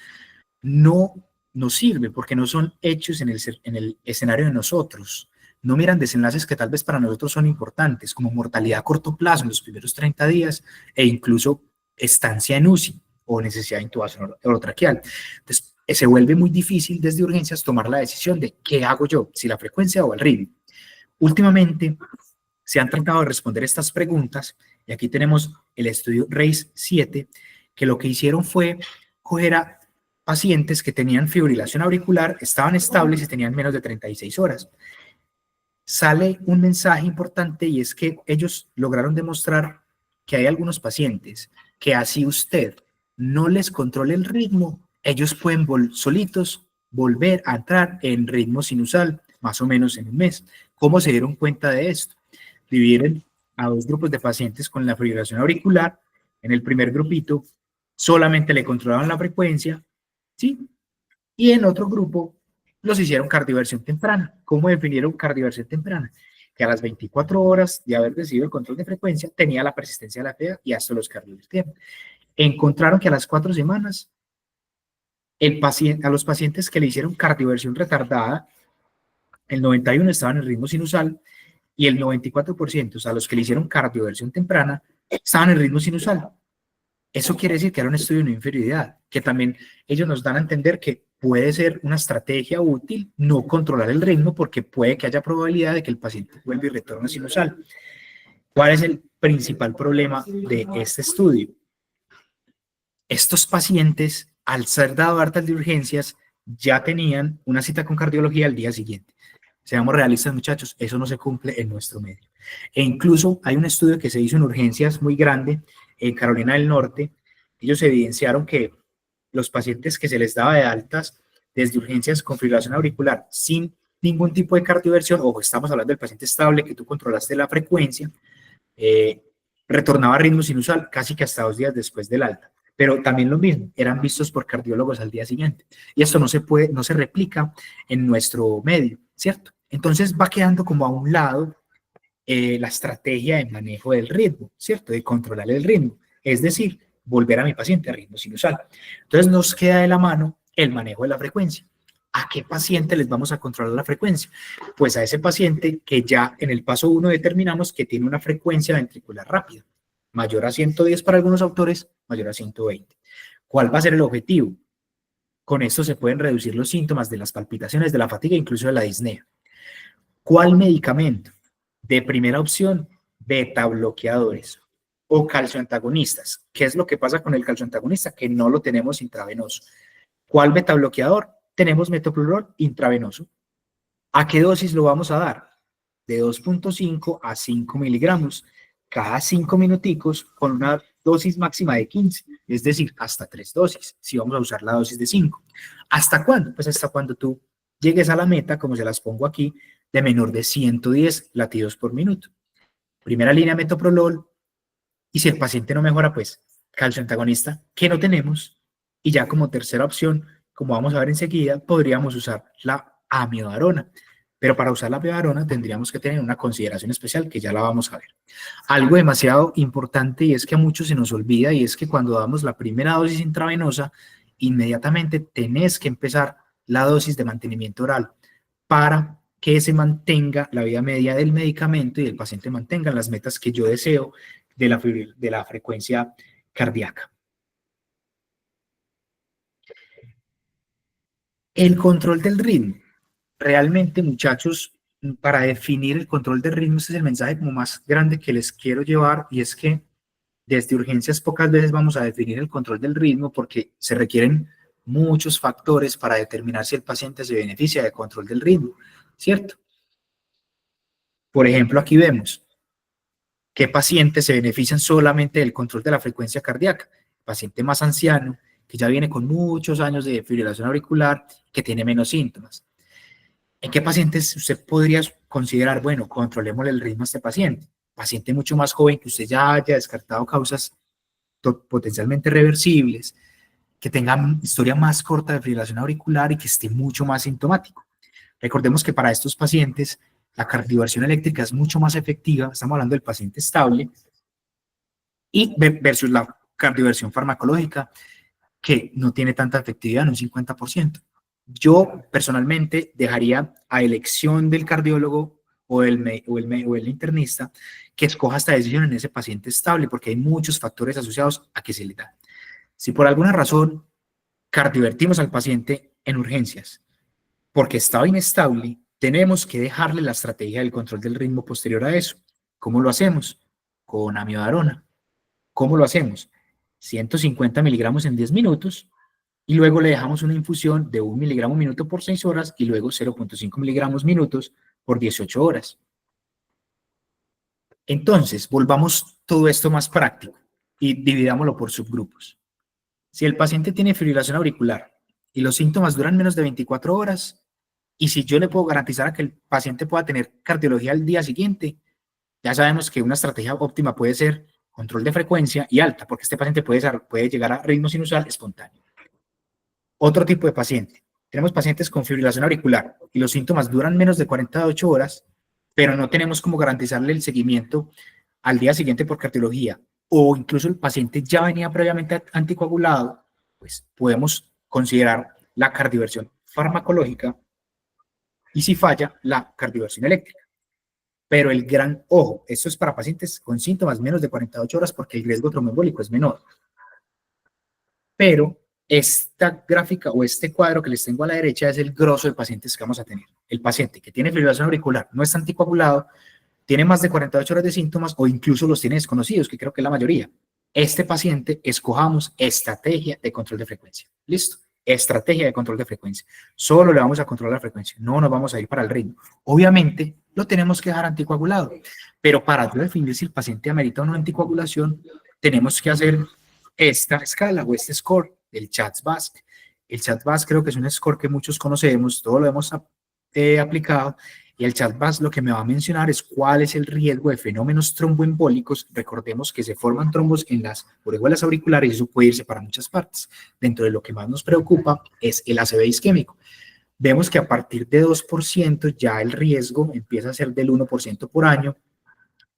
no nos sirven porque no son hechos en el escenario de nosotros. No miran desenlaces que tal vez para nosotros son importantes, como mortalidad a corto plazo en los primeros 30 días e incluso estancia en UCI o necesidad de intubación orotraqueal. Entonces, se vuelve muy difícil desde urgencias tomar la decisión de qué hago yo, si la frecuencia o el ritmo. Últimamente, se han tratado de responder estas preguntas y aquí tenemos el estudio RACE 7, que lo que hicieron fue coger a pacientes que tenían fibrilación auricular, estaban estables y tenían menos de 36 horas. Sale un mensaje importante y es que ellos lograron demostrar que hay algunos pacientes que así usted no les controle el ritmo, ellos pueden solitos volver a entrar en ritmo sinusal, más o menos en un mes. ¿Cómo se dieron cuenta de esto? Dividen a 2 grupos de pacientes con la fibrilación auricular. En el primer grupito solamente le controlaban la frecuencia, ¿sí? Y en otro grupo los hicieron cardioversión temprana. ¿Cómo definieron cardioversión temprana? Que a las 24 horas de haber recibido el control de frecuencia tenía la persistencia de la FEA y hasta los cardiovertían. Encontraron que a las 4 semanas a los pacientes que le hicieron cardioversión retardada, el 91% estaban en ritmo sinusal y el 94%, o sea, los que le hicieron cardioversión temprana, estaban en ritmo sinusal. Eso quiere decir que era un estudio de no inferioridad, que también ellos nos dan a entender que puede ser una estrategia útil no controlar el ritmo porque puede que haya probabilidad de que el paciente vuelva y retorne sinusal. ¿Cuál es el principal problema de este estudio? Estos pacientes, al ser dado altas de urgencias, ya tenían una cita con cardiología al día siguiente. Seamos realistas, muchachos, eso no se cumple en nuestro medio. E incluso hay un estudio que se hizo en urgencias muy grande en Carolina del Norte. Ellos evidenciaron que los pacientes que se les daba de altas desde urgencias con fibrilación auricular sin ningún tipo de cardioversión, ojo, estamos hablando del paciente estable que tú controlaste la frecuencia, retornaba a ritmo sinusal casi que hasta 2 días después del alta. Pero también lo mismo, eran vistos por cardiólogos al día siguiente. Y esto no se replica en nuestro medio, ¿cierto? Entonces va quedando como a un lado la estrategia de manejo del ritmo, ¿cierto? De controlar el ritmo, es decir, volver a mi paciente a ritmo sinusal. Entonces nos queda de la mano el manejo de la frecuencia. ¿A qué paciente les vamos a controlar la frecuencia? Pues a ese paciente que ya en el paso 1 determinamos que tiene una frecuencia ventricular rápida, mayor a 110 para algunos autores, mayor a 120. ¿Cuál va a ser el objetivo? Con esto se pueden reducir los síntomas de las palpitaciones, de la fatiga, incluso de la disnea. ¿Cuál medicamento? De primera opción, beta bloqueadores o calcioantagonistas. ¿Qué es lo que pasa con el calcioantagonista? Que no lo tenemos intravenoso. ¿Cuál beta bloqueador? Tenemos metoprolol intravenoso. ¿A qué dosis lo vamos a dar? De 2.5 a 5 miligramos cada 5 minuticos con una dosis máxima de 15, es decir, hasta 3 dosis, si vamos a usar la dosis de 5. ¿Hasta cuándo? Pues hasta cuando tú llegues a la meta, como se las pongo aquí, de menor de 110 latidos por minuto. Primera línea, metoprolol, y si el paciente no mejora, pues calcio antagonista, que no tenemos, y ya como tercera opción, como vamos a ver enseguida, podríamos usar la amiodarona. Pero para usar la amiodarona tendríamos que tener una consideración especial que ya la vamos a ver. Algo demasiado importante y es que a muchos se nos olvida y es que cuando damos la primera dosis intravenosa, inmediatamente tenés que empezar la dosis de mantenimiento oral para que se mantenga la vida media del medicamento y el paciente mantenga las metas que yo deseo de la frecuencia cardíaca. El control del ritmo. Realmente, muchachos, para definir el control del ritmo, este es el mensaje como más grande que les quiero llevar, y es que desde urgencias pocas veces vamos a definir el control del ritmo porque se requieren muchos factores para determinar si el paciente se beneficia de control del ritmo, ¿cierto? Por ejemplo, aquí vemos qué pacientes se benefician solamente del control de la frecuencia cardíaca. El paciente más anciano, que ya viene con muchos años de fibrilación auricular, que tiene menos síntomas. ¿En qué pacientes usted podría considerar, bueno, controlémosle el ritmo a este paciente? Paciente mucho más joven, que usted ya haya descartado causas potencialmente reversibles, que tenga historia más corta de fibrilación auricular y que esté mucho más sintomático. Recordemos que para estos pacientes la cardioversión eléctrica es mucho más efectiva, estamos hablando del paciente estable, y versus la cardioversión farmacológica, que no tiene tanta efectividad, en un 50%. Yo personalmente dejaría a elección del cardiólogo o el internista que escoja esta decisión en ese paciente estable, porque hay muchos factores asociados a que se le da. Si por alguna razón cardiovertimos al paciente en urgencias porque estaba inestable, tenemos que dejarle la estrategia del control del ritmo posterior a eso. ¿Cómo lo hacemos? Con amiodarona. ¿Cómo lo hacemos? 150 miligramos en 10 minutos y luego le dejamos una infusión de 1 miligramo minuto por 6 horas y luego 0.5 miligramos minutos por 18 horas. Entonces, volvamos todo esto más práctico y dividámoslo por subgrupos. Si el paciente tiene fibrilación auricular y los síntomas duran menos de 24 horas, y si yo le puedo garantizar a que el paciente pueda tener cardiología al día siguiente, ya sabemos que una estrategia óptima puede ser control de frecuencia y alta, porque este paciente puede llegar a ritmo sinusal espontáneo. Otro tipo de paciente. Tenemos pacientes con fibrilación auricular y los síntomas duran menos de 48 horas, pero no tenemos cómo garantizarle el seguimiento al día siguiente por cardiología, o incluso el paciente ya venía previamente anticoagulado, pues podemos considerar la cardioversión farmacológica y si falla, la cardioversión eléctrica. Pero el gran ojo, esto es para pacientes con síntomas menos de 48 horas porque el riesgo tromboembólico es menor. Pero esta gráfica o este cuadro que les tengo a la derecha es el grosso de pacientes que vamos a tener. El paciente que tiene fibrilación auricular, no está anticoagulado, tiene más de 48 horas de síntomas o incluso los tiene desconocidos, que creo que es la mayoría. Este paciente, escojamos estrategia de control de frecuencia. ¿Listo? Estrategia de control de frecuencia. Solo le vamos a controlar la frecuencia, no nos vamos a ir para el ritmo. Obviamente, lo tenemos que dejar anticoagulado, pero para definir si el paciente amerita o no anticoagulación, tenemos que hacer esta escala o este score del CHA2-VASc. El CHA2-VASc creo que es un score que muchos conocemos, todos lo hemos aplicado, y el CHA2-VASc lo que me va a mencionar es cuál es el riesgo de fenómenos tromboembólicos. Recordemos que se forman trombos en las orejuelas auriculares y eso puede irse para muchas partes. Dentro de lo que más nos preocupa es el ACV isquémico. Vemos que a partir de 2% ya el riesgo empieza a ser del 1% por año,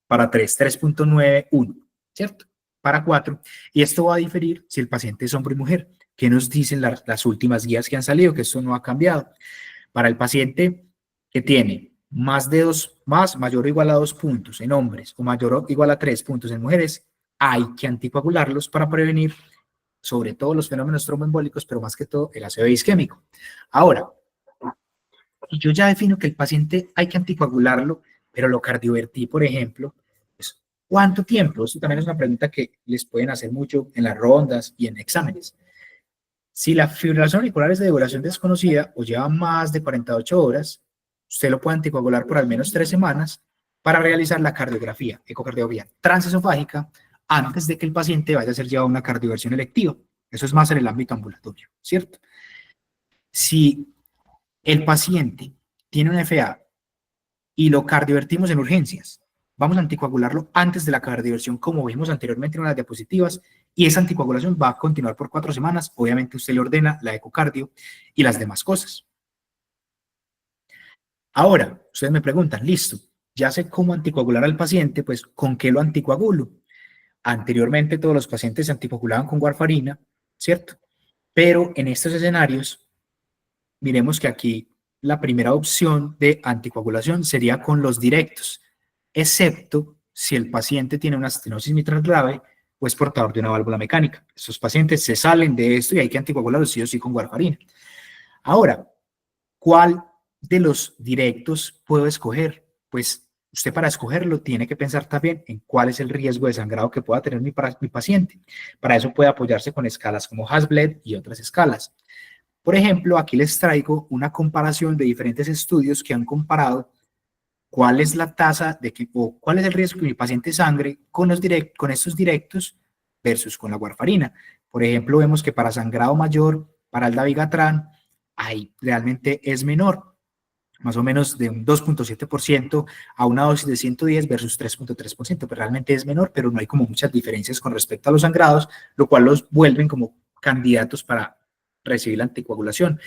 para 3, 3.9, 1, ¿cierto? Para 4, y esto va a diferir si el paciente es hombre y mujer. ¿Qué nos dicen las últimas guías que han salido? Que esto no ha cambiado. Para el paciente que tiene mayor o igual a 2 puntos en hombres o mayor o igual a 3 puntos en mujeres, hay que anticoagularlos para prevenir sobre todo los fenómenos tromboembólicos, pero más que todo el ACV isquémico. Ahora, yo ya defino que el paciente hay que anticoagularlo, pero lo cardiovertí, por ejemplo, pues, ¿cuánto tiempo? Esto también es una pregunta que les pueden hacer mucho en las rondas y en exámenes. Si la fibrilación auricular es de duración desconocida o lleva más de 48 horas, usted lo puede anticoagular por al menos 3 semanas para realizar la cardiografía, ecocardiografía transesofágica antes de que el paciente vaya a ser llevado a una cardioversión electiva. Eso es más en el ámbito ambulatorio, ¿cierto? Si el paciente tiene un FA y lo cardiovertimos en urgencias, vamos a anticoagularlo antes de la cardioversión, como vimos anteriormente en las diapositivas, y esa anticoagulación va a continuar por 4 semanas. Obviamente usted le ordena la ecocardio y las demás cosas. Ahora, ustedes me preguntan, listo, ya sé cómo anticoagular al paciente, pues ¿con qué lo anticoagulo? Anteriormente todos los pacientes se anticoagulaban con warfarina, ¿cierto? Pero en estos escenarios, miremos que aquí la primera opción de anticoagulación sería con los directos, excepto si el paciente tiene una estenosis mitral grave o es portador de una válvula mecánica. Estos pacientes se salen de esto y hay que anticoagularlos sí o sí con warfarina. Ahora, ¿cuál de los directos puedo escoger? Pues usted para escogerlo tiene que pensar también en cuál es el riesgo de sangrado que pueda tener mi paciente. Para eso puede apoyarse con escalas como Hasbled y otras escalas. Por ejemplo, aquí les traigo una comparación de diferentes estudios que han comparado cuál es la tasa de que, o cuál es el riesgo que mi paciente sangre con estos directos versus con la warfarina. Por ejemplo, vemos que para sangrado mayor, para el dabigatran, ahí realmente es menor, más o menos de un 2.7% a una dosis de 110 versus 3.3%, pero realmente es menor, pero no hay como muchas diferencias con respecto a los sangrados, lo cual los vuelven como candidatos para recibir la anticoagulación.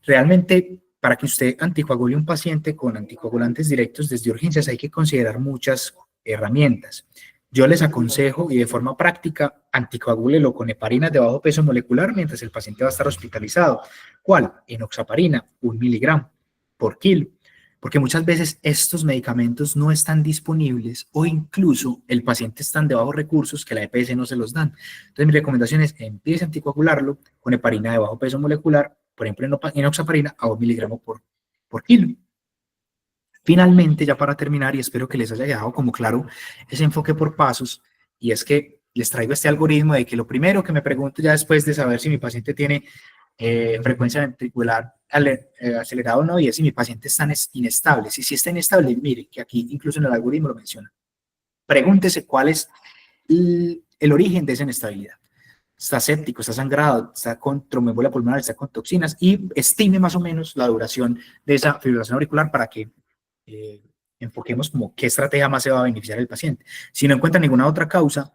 Realmente, para que usted anticoagule un paciente con anticoagulantes directos desde urgencias hay que considerar muchas herramientas. Yo les aconsejo y de forma práctica, anticoagúlelo con heparinas de bajo peso molecular mientras el paciente va a estar hospitalizado. ¿Cuál? Enoxaparina, 1 miligramo por kilo. Porque muchas veces estos medicamentos no están disponibles o incluso el paciente está de bajos recursos que la EPS no se los dan. Entonces mi recomendación es empiece a anticoagularlo con heparina de bajo peso molecular, por ejemplo enoxaparina a 1 miligramo por kilo. Finalmente, ya para terminar, y espero que les haya quedado como claro ese enfoque por pasos, y es que les traigo este algoritmo de que lo primero que me pregunto ya después de saber si mi paciente tiene frecuencia ventricular acelerada o no, y es si mi paciente está inestable. Si está inestable, mire que aquí incluso en el algoritmo lo menciona. Pregúntese cuál es el origen de esa inestabilidad. Está séptico, está sangrado, está con tromboembolia pulmonar, está con toxinas, y estime más o menos la duración de esa fibrilación auricular para que enfoquemos como qué estrategia más se va a beneficiar el paciente. Si no encuentra ninguna otra causa,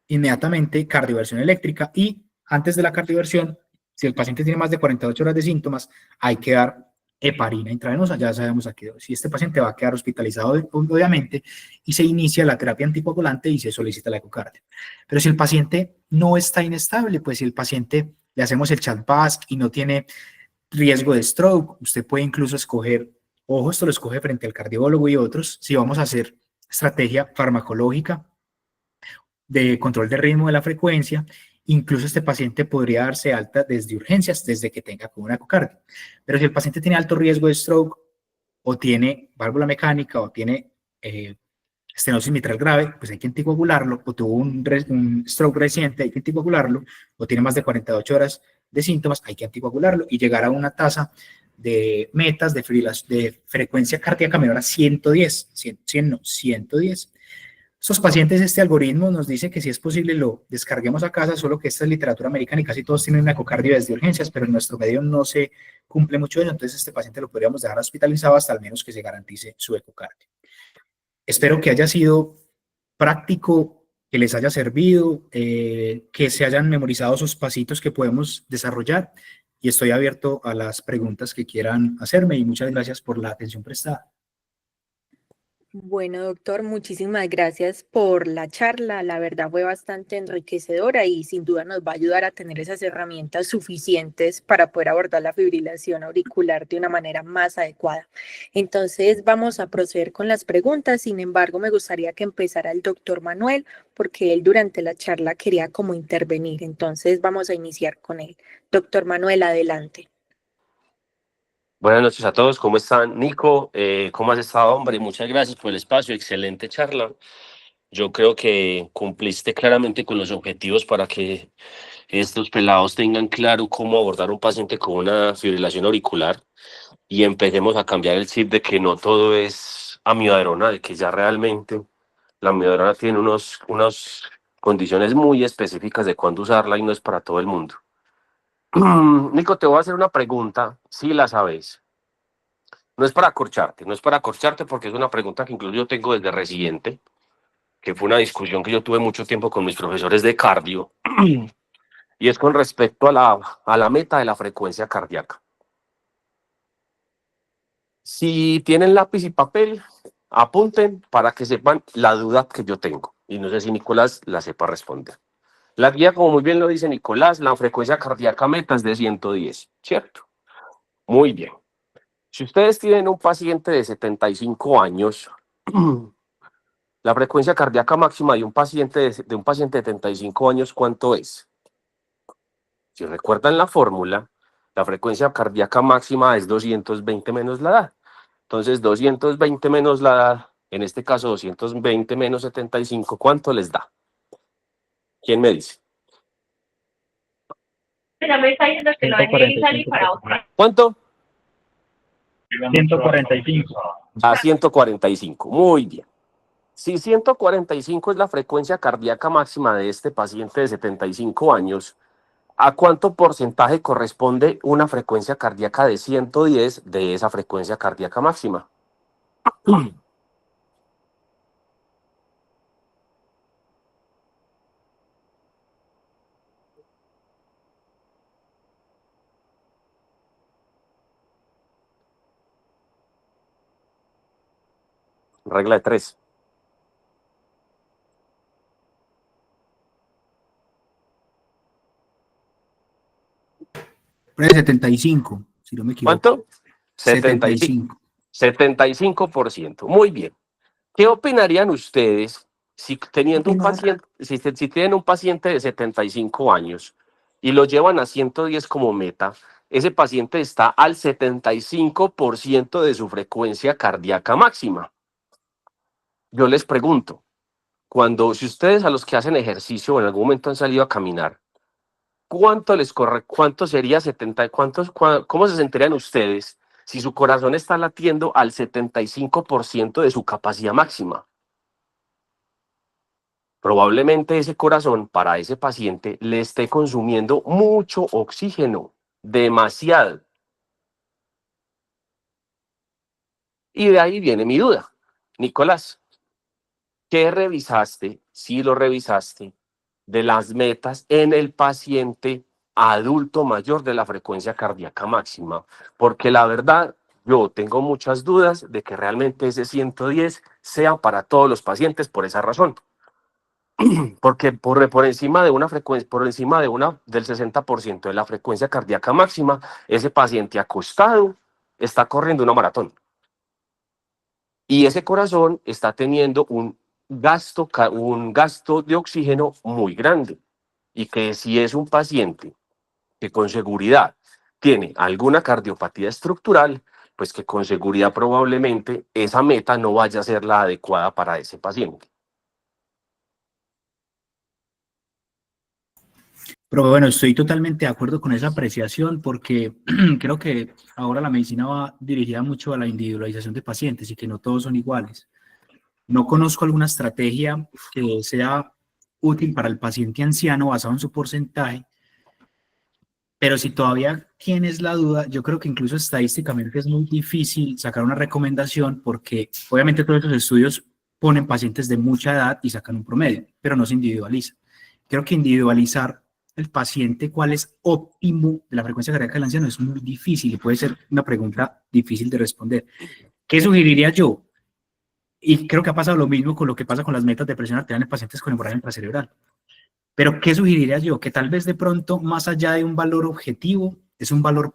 inmediatamente cardioversión eléctrica, y antes de la cardioversión, si el paciente tiene más de 48 horas de síntomas, hay que dar heparina intravenosa. Ya sabemos aquí, si este paciente va a quedar hospitalizado, obviamente, y se inicia la terapia anticoagulante y se solicita la ecocardio. Pero si el paciente no está inestable, pues si el paciente le hacemos el CHADPAS y no tiene riesgo de stroke, usted puede incluso escoger, ojo, esto lo escoge frente al cardiólogo y otros, si vamos a hacer estrategia farmacológica de control de ritmo de la frecuencia. Incluso este paciente podría darse alta desde urgencias, desde que tenga como una ecocardio. Pero si el paciente tiene alto riesgo de stroke, o tiene válvula mecánica, o tiene estenosis mitral grave, pues hay que anticoagularlo, o tuvo un stroke reciente, hay que anticoagularlo, o tiene más de 48 horas de síntomas, hay que anticoagularlo, y llegar a una tasa de metas de frecuencia cardíaca menor a 110, 110. Estos pacientes, este algoritmo nos dice que si es posible lo descarguemos a casa, solo que esta es literatura americana y casi todos tienen una ecocardio desde urgencias, pero en nuestro medio no se cumple mucho eso, entonces este paciente lo podríamos dejar hospitalizado hasta al menos que se garantice su ecocardio. Espero que haya sido práctico, que les haya servido, que se hayan memorizado esos pasitos que podemos desarrollar, y estoy abierto a las preguntas que quieran hacerme, y muchas gracias por la atención prestada. Bueno, doctor, muchísimas gracias por la charla. La verdad fue bastante enriquecedora y sin duda nos va a ayudar a tener esas herramientas suficientes para poder abordar la fibrilación auricular de una manera más adecuada. Entonces vamos a proceder con las preguntas. Sin embargo, me gustaría que empezara el doctor Manuel, porque él durante la charla quería como intervenir. Entonces vamos a iniciar con él. Doctor Manuel, adelante. Buenas noches a todos, ¿cómo están? Nico, ¿cómo has estado, hombre? Muchas gracias por el espacio, excelente charla. Yo creo que cumpliste claramente con los objetivos para que estos pelados tengan claro cómo abordar un paciente con una fibrilación auricular y empecemos a cambiar el chip de que no todo es amiodarona, de que ya realmente la amiodarona tiene unos condiciones muy específicas de cuándo usarla y no es para todo el mundo. Nico, te voy a hacer una pregunta, si la sabes. No es para acorcharte, no es para acorcharte porque es una pregunta que incluso yo tengo desde residente, que fue una discusión que yo tuve mucho tiempo con mis profesores de cardio, y es con respecto a la meta de la frecuencia cardíaca. Si tienen lápiz y papel, apunten para que sepan la duda que yo tengo. Y no sé si Nicolás la sepa responder. La guía, como muy bien lo dice Nicolás, la frecuencia cardíaca meta es de 110, ¿cierto? Muy bien. Si ustedes tienen un paciente de 75 años, la frecuencia cardíaca máxima de un paciente de 75 años, ¿cuánto es? Si recuerdan la fórmula, la frecuencia cardíaca máxima es 220 menos la edad. Entonces, 220 menos la edad, en este caso 220 menos 75, ¿cuánto les da? ¿Quién me dice? Ya me está diciendo que lo hay que salir para otra. ¿Cuánto? 145. A 145, muy bien. Si 145 es la frecuencia cardíaca máxima de este paciente de 75 años, ¿a cuánto porcentaje corresponde una frecuencia cardíaca de 110 de esa frecuencia cardíaca máxima? Regla de 3. Pero es 75, si no me equivoco. ¿Cuánto? 75. 75%. Muy bien. ¿Qué opinarían ustedes si teniendo un paciente, si tienen un paciente de 75 años y lo llevan a 110 como meta, ese paciente está al 75% de su frecuencia cardíaca máxima? Yo les pregunto, si ustedes a los que hacen ejercicio o en algún momento han salido a caminar, ¿cuánto les corre? ¿Cuánto sería 70? ¿Cómo se sentirían ustedes si su corazón está latiendo al 75% de su capacidad máxima? Probablemente ese corazón para ese paciente le esté consumiendo mucho oxígeno, demasiado. Y de ahí viene mi duda. Nicolás, ¿qué revisaste, si lo revisaste, de las metas en el paciente adulto mayor de la frecuencia cardíaca máxima? Porque la verdad, yo tengo muchas dudas de que realmente ese 110 sea para todos los pacientes por esa razón. Porque por encima de una frecuencia, del 60% de la frecuencia cardíaca máxima, ese paciente acostado está corriendo una maratón. Y ese corazón está teniendo un gasto de oxígeno muy grande. Y que si es un paciente que con seguridad tiene alguna cardiopatía estructural, pues que con seguridad probablemente esa meta no vaya a ser la adecuada para ese paciente. Pero bueno, estoy totalmente de acuerdo con esa apreciación porque creo que ahora la medicina va dirigida mucho a la individualización de pacientes y que no todos son iguales. No conozco alguna estrategia que sea útil para el paciente anciano basado en su porcentaje, pero si todavía tienes la duda, yo creo que incluso estadísticamente es muy difícil sacar una recomendación porque obviamente todos estos estudios ponen pacientes de mucha edad y sacan un promedio, pero no se individualiza. Creo que individualizar el paciente cuál es óptimo de la frecuencia cardíaca del anciano es muy difícil y puede ser una pregunta difícil de responder. ¿Qué sugeriría yo? Y creo que ha pasado lo mismo con lo que pasa con las metas de presión arterial en pacientes con hemorragia intracerebral. Pero ¿qué sugeriría yo? Que tal vez de pronto, más allá de un valor objetivo, es un valor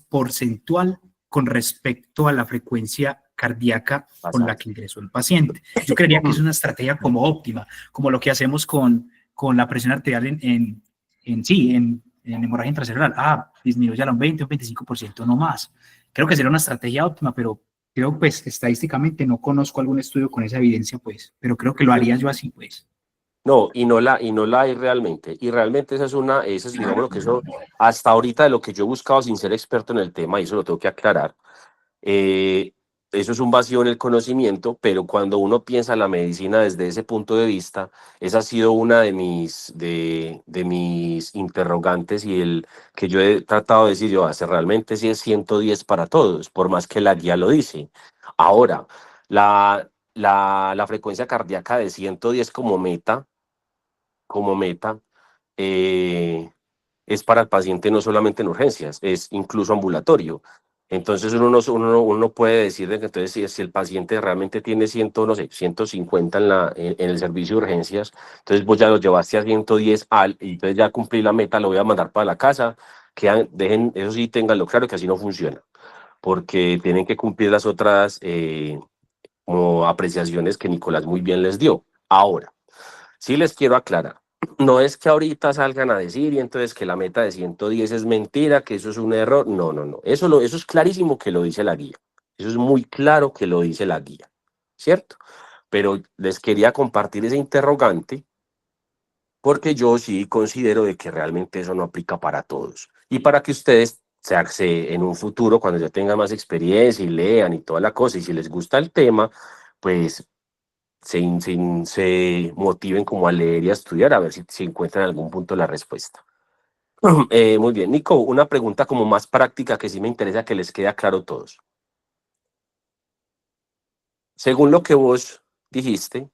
porcentual con respecto a la frecuencia cardíaca con la que ingresó el paciente. Yo creería que es una estrategia como óptima, como lo que hacemos con la presión arterial en hemorragia intracerebral. Disminuye a un 20 o 25%, no más. Creo que sería una estrategia óptima, pero creo, pues, estadísticamente no conozco algún estudio con esa evidencia, pues, pero creo que lo haría yo así, pues. No, y no la hay realmente. Y realmente digamos, que eso, hasta ahorita de lo que yo he buscado sin ser experto en el tema, y eso lo tengo que aclarar, eso es un vacío en el conocimiento, pero cuando uno piensa la medicina desde ese punto de vista, esa ha sido una de mis interrogantes y el que yo he tratado de decir, yo hace realmente sí es 110 para todos, por más que la guía lo dice. Ahora, la frecuencia cardíaca de 110 como meta, eh, es para el paciente no solamente en urgencias, es incluso ambulatorio. Entonces uno puede decir de que entonces si el paciente realmente tiene 100, no sé, 150 en el servicio de urgencias, entonces vos ya lo llevaste a 110 y entonces ya cumplí la meta, lo voy a mandar para la casa, eso sí, ténganlo claro que así no funciona, porque tienen que cumplir las otras como apreciaciones que Nicolás muy bien les dio. Ahora, sí les quiero aclarar. No es que ahorita salgan a decir y entonces que la meta de 110 es mentira, que eso es un error. No, no, no. Eso es clarísimo que lo dice la guía. Eso es muy claro que lo dice la guía, ¿cierto? Pero les quería compartir ese interrogante porque yo sí considero de que realmente eso no aplica para todos. Y para que ustedes en un futuro, cuando ya tengan más experiencia y lean y toda la cosa, y si les gusta el tema, pues se motiven como a leer y a estudiar a ver si encuentran en algún punto la respuesta. Muy bien, Nico, una pregunta como más práctica que sí me interesa que les quede claro a todos. Según lo que vos dijiste,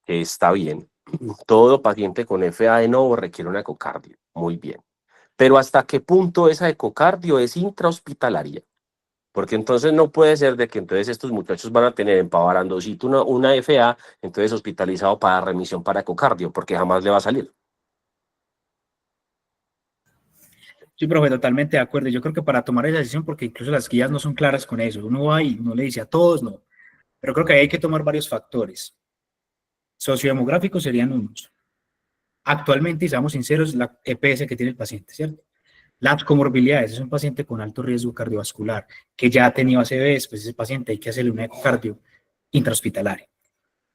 que está bien, todo paciente con FA de novo requiere una ecocardio. Muy bien. Pero ¿hasta qué punto esa ecocardio es intrahospitalaria? Porque entonces no puede ser de que entonces estos muchachos van a tener en Pavarandosito una FA, entonces hospitalizado para remisión para ecocardio, porque jamás le va a salir. Sí, profe, totalmente de acuerdo. Yo creo que para tomar esa decisión, porque incluso las guías no son claras con eso, uno va y no le dice a todos, no. Pero creo que ahí hay que tomar varios factores. Sociodemográficos serían unos. Actualmente, y seamos sinceros, la EPS que tiene el paciente, ¿cierto? Las comorbilidades, es un paciente con alto riesgo cardiovascular, que ya ha tenido ACVs, pues ese paciente hay que hacerle un ecocardio intrahospitalario.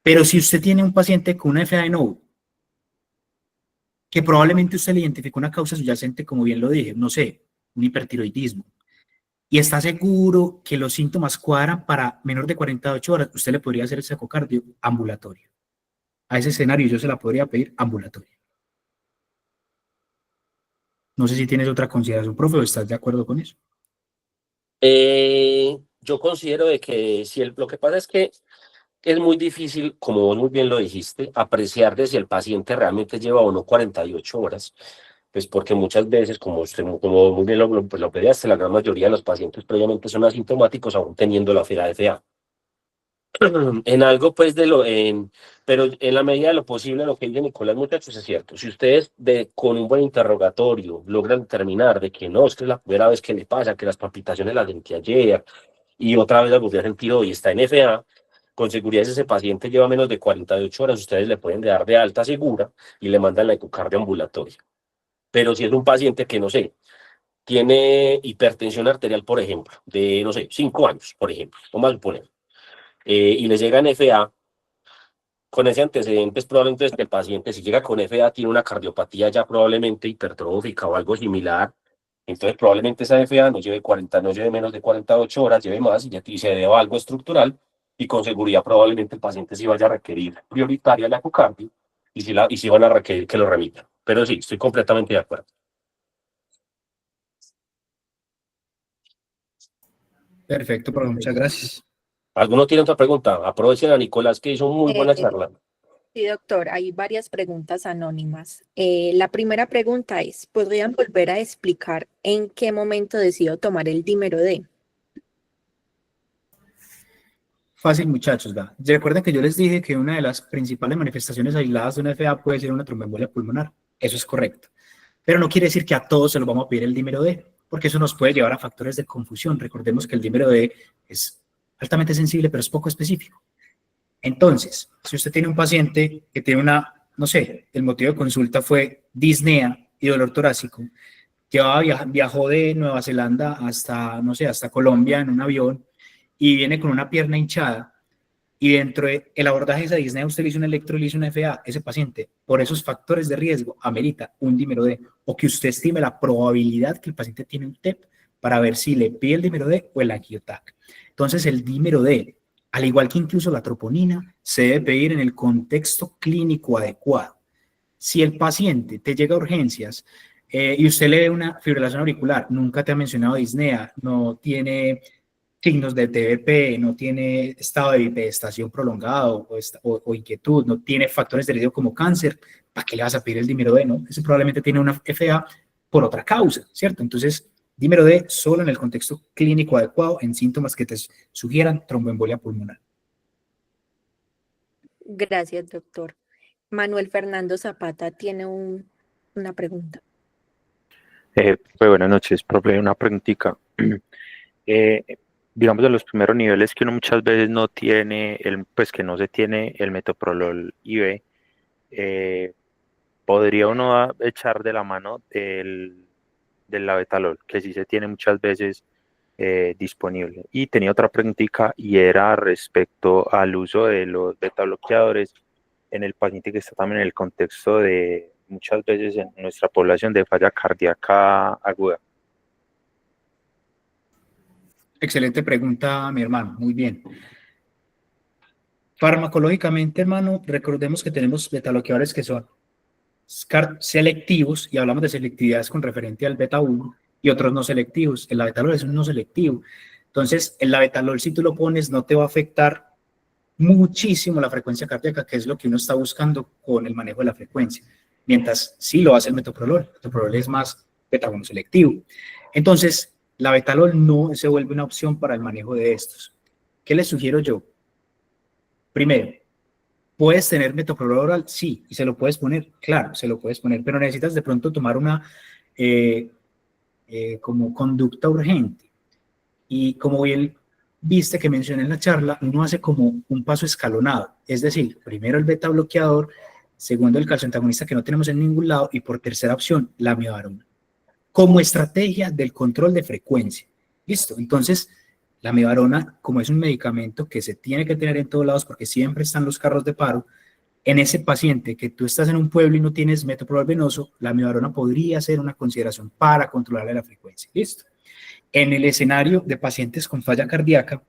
Pero si usted tiene un paciente con una FA de novo, que probablemente usted le identificó una causa subyacente, como bien lo dije, no sé, un hipertiroidismo, y está seguro que los síntomas cuadran para menor de 48 horas, usted le podría hacer ese ecocardio ambulatorio. A ese escenario yo se la podría pedir ambulatorio. No sé si tienes otra consideración, profe, o estás de acuerdo con eso. Yo considero de que lo que pasa es que es muy difícil, como vos muy bien lo dijiste, apreciar de si el paciente realmente lleva o no 48 horas, pues porque muchas veces, como muy bien lo pediaste, la gran mayoría de los pacientes previamente son asintomáticos aún teniendo la FA. En algo, pues, pero en la medida de lo posible, lo que dice Nicolás, muchachos, es cierto. Si ustedes con un buen interrogatorio logran determinar de que no, es que es la primera vez que le pasa, que las palpitaciones las sentí ayer y otra vez las volví a sentir hoy, está en FA, con seguridad si ese paciente lleva menos de 48 horas, ustedes le pueden dar de alta segura y le mandan la ecocardio ambulatoria. Pero si es un paciente que, no sé, tiene hipertensión arterial, por ejemplo, de, no sé, 5 años, por ejemplo, vamos a suponer, y le llega en FA, con ese antecedente es probablemente que el paciente, si llega con FA, tiene una cardiopatía ya probablemente hipertrófica o algo similar, entonces probablemente esa FA no lleve menos de 48 horas, lleve más y se deba a algo estructural, y con seguridad probablemente el paciente sí vaya a requerir prioritaria la ecocardio y sí van a requerir que lo remitan. Pero sí, estoy completamente de acuerdo. Perfecto, profe, muchas gracias. ¿Alguno tiene otra pregunta? Aprovechen a Nicolás, que hizo muy buena charla. Sí, doctor, hay varias preguntas anónimas. La primera pregunta es, ¿podrían volver a explicar en qué momento decido tomar el dímero D? Fácil, muchachos, ¿va? Recuerden que yo les dije que una de las principales manifestaciones aisladas de una FA puede ser una tromboembolia pulmonar. Eso es correcto. Pero no quiere decir que a todos se lo vamos a pedir el dímero D, porque eso nos puede llevar a factores de confusión. Recordemos que el dímero D es altamente sensible, pero es poco específico. Entonces, si usted tiene un paciente que tiene no sé, el motivo de consulta fue disnea y dolor torácico, viajó de Nueva Zelanda hasta, no sé, hasta Colombia en un avión y viene con una pierna hinchada, y dentro del abordaje de esa disnea usted le hizo un electro, le hizo una FA, ese paciente, por esos factores de riesgo, amerita un dímero D, o que usted estime la probabilidad que el paciente tiene un TEP para ver si le pide el dímero D o el Angiotac. Entonces, el dímero D, al igual que incluso la troponina, se debe pedir en el contexto clínico adecuado. Si el paciente te llega a urgencias y usted le ve una fibrilación auricular, nunca te ha mencionado disnea, no tiene signos de TBP, no tiene estado de bipedestación prolongado o inquietud, no tiene factores de riesgo como cáncer, ¿para qué le vas a pedir el dímero D? ¿No? Ese probablemente tiene una FA por otra causa, ¿cierto? Entonces, dímero D solo en el contexto clínico adecuado, en síntomas que te sugieran tromboembolia pulmonar. Gracias, doctor. Manuel Fernando Zapata tiene una pregunta. Buenas noches, profe. Una preguntita. Digamos, de los primeros niveles que uno muchas veces no tiene, pues que no se tiene el metoprolol IV, ¿podría uno echar de la mano del labetalol, que sí se tiene muchas veces disponible? Y tenía otra preguntita y era respecto al uso de los beta bloqueadores en el paciente que está también en el contexto de muchas veces en nuestra población de falla cardíaca aguda. Excelente pregunta, mi hermano. Muy bien. Farmacológicamente, hermano, recordemos que tenemos betabloqueadores que son selectivos, y hablamos de selectividades con referente al beta 1, y otros no selectivos. El labetalol es un no selectivo. Entonces, el labetalol, si tú lo pones, no te va a afectar muchísimo la frecuencia cardíaca, que es lo que uno está buscando con el manejo de la frecuencia. Mientras sí lo hace el metoprolol. El metoprolol es más beta 1 selectivo. Entonces, la betalol no se vuelve una opción para el manejo de estos. ¿Qué les sugiero yo? Primero, ¿puedes tener metoprolol oral? Sí, y se lo puedes poner, claro, se lo puedes poner, pero necesitas de pronto tomar una como conducta urgente. Y como bien viste que mencioné en la charla, uno hace como un paso escalonado, es decir, primero el beta bloqueador, segundo el calcioantagonista que no tenemos en ningún lado, y por tercera opción, la amiodarona, como estrategia del control de frecuencia. ¿Listo? Entonces, la amiodarona, como es un medicamento que se tiene que tener en todos lados porque siempre están los carros de paro, en ese paciente que tú estás en un pueblo y no tienes metoprolol venoso, la amiodarona podría ser una consideración para controlarle la frecuencia. ¿Listo? En el escenario de pacientes con falla cardíaca,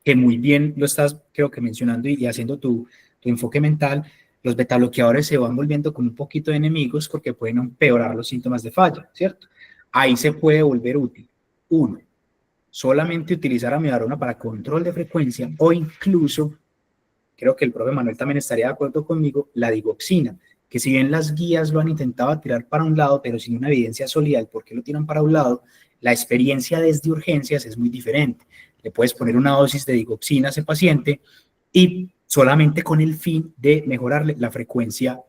que muy bien lo estás, creo que mencionando y haciendo tu enfoque mental, los betabloqueadores se van volviendo como un poquito de enemigos porque pueden empeorar los síntomas de falla, ¿cierto? Ahí se puede volver útil. Uno, solamente utilizar amiodarona para control de frecuencia o incluso, creo que el profe Manuel también estaría de acuerdo conmigo, la digoxina, que si bien las guías lo han intentado tirar para un lado, pero sin una evidencia sólida del por qué lo tiran para un lado, la experiencia desde urgencias es muy diferente. Le puedes poner una dosis de digoxina a ese paciente y solamente con el fin de mejorarle la frecuencia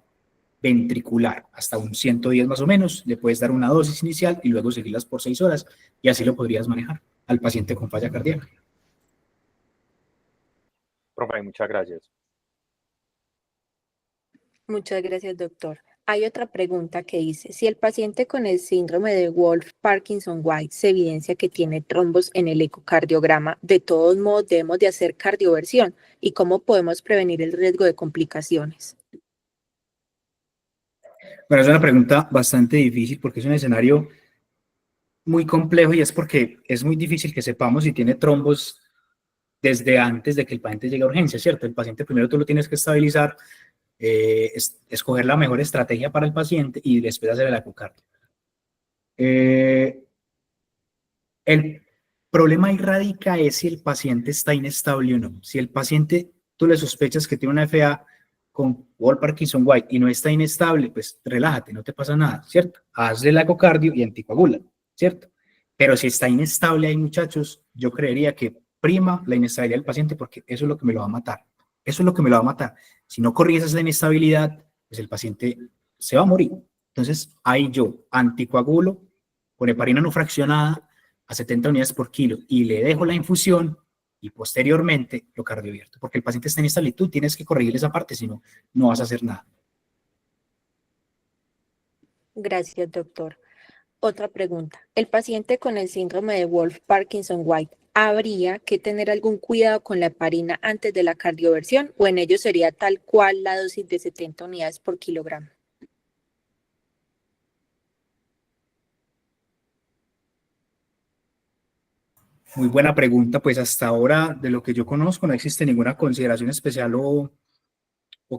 ventricular, hasta un 110 más o menos, le puedes dar una dosis inicial y luego seguirlas por 6 horas y así lo podrías manejar al paciente con falla cardíaca. Profe, muchas gracias. Muchas gracias, doctor. Hay otra pregunta que dice, si el paciente con el síndrome de Wolff-Parkinson-White se evidencia que tiene trombos en el ecocardiograma, de todos modos debemos de hacer cardioversión, ¿y cómo podemos prevenir el riesgo de complicaciones? Bueno, es una pregunta bastante difícil porque es un escenario muy complejo y es porque es muy difícil que sepamos si tiene trombos desde antes de que el paciente llegue a urgencia, ¿cierto? El paciente primero tú lo tienes que estabilizar, escoger la mejor estrategia para el paciente y después hacer el ecocardio. El problema ahí radica es si el paciente está inestable o no. Si el paciente tú le sospechas que tiene una FA con Wolff-Parkinson-White y no está inestable, pues relájate, no te pasa nada, ¿cierto? Hazle el ecocardio y anticoagula, ¿cierto? Pero si está inestable ahí, muchachos, yo creería que prima la inestabilidad del paciente porque eso es lo que me lo va a matar. Eso es lo que me lo va a matar. Si no corriges esa inestabilidad, pues el paciente se va a morir. Entonces, ahí yo anticoagulo con heparina no fraccionada a 70 unidades por kilo y le dejo la infusión y posteriormente lo cardiovierto. Porque el paciente está en inestabilidad, tú tienes que corregir esa parte, si no, no vas a hacer nada. Gracias, doctor. Otra pregunta. ¿El paciente con el síndrome de Wolff-Parkinson-White habría que tener algún cuidado con la heparina antes de la cardioversión o en ello sería tal cual la dosis de 70 unidades por kilogramo? Muy buena pregunta. Pues hasta ahora, de lo que yo conozco, no existe ninguna consideración especial o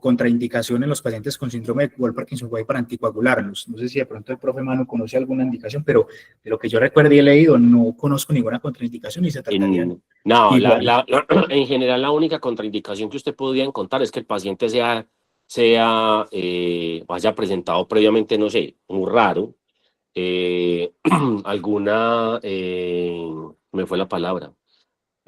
contraindicación en los pacientes con síndrome de Wolff-Parkinson-White para anticoagularlos. No sé si de pronto el profe Manu conoce alguna indicación, pero de lo que yo recuerdo y he leído, no conozco ninguna contraindicación y se tratarían No, igual. en general la única contraindicación que usted podría encontrar es que el paciente haya presentado previamente, no sé, muy raro, alguna, me fue la palabra,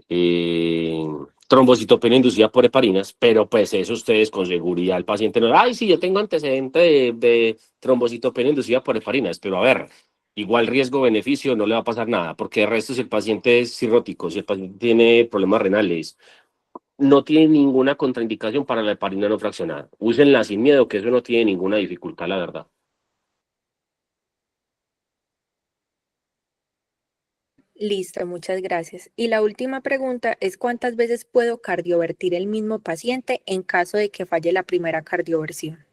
eh, trombocitopenia inducida por heparinas, pero pues eso ustedes con seguridad, el paciente no, ay, sí, yo tengo antecedente de trombocitopenia inducida por heparinas, pero a ver, igual riesgo-beneficio no le va a pasar nada, porque de resto si el paciente es cirrótico, si el paciente tiene problemas renales, no tiene ninguna contraindicación para la heparina no fraccionada. Úsenla sin miedo, que eso no tiene ninguna dificultad, la verdad. Listo, muchas gracias. Y la última pregunta es ¿cuántas veces puedo cardiovertir el mismo paciente en caso de que falle la primera cardioversión?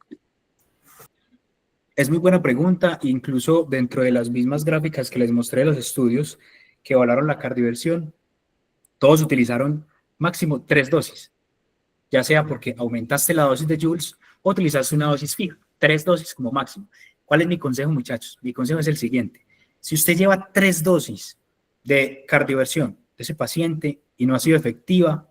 Es muy buena pregunta, incluso dentro de las mismas gráficas que les mostré de los estudios que evaluaron la cardioversión, todos utilizaron máximo 3 dosis, ya sea porque aumentaste la dosis de joules o utilizaste una dosis fija, 3 dosis como máximo. ¿Cuál es mi consejo, muchachos? Mi consejo es el siguiente: si usted lleva 3 dosis de cardioversión de ese paciente y no ha sido efectiva,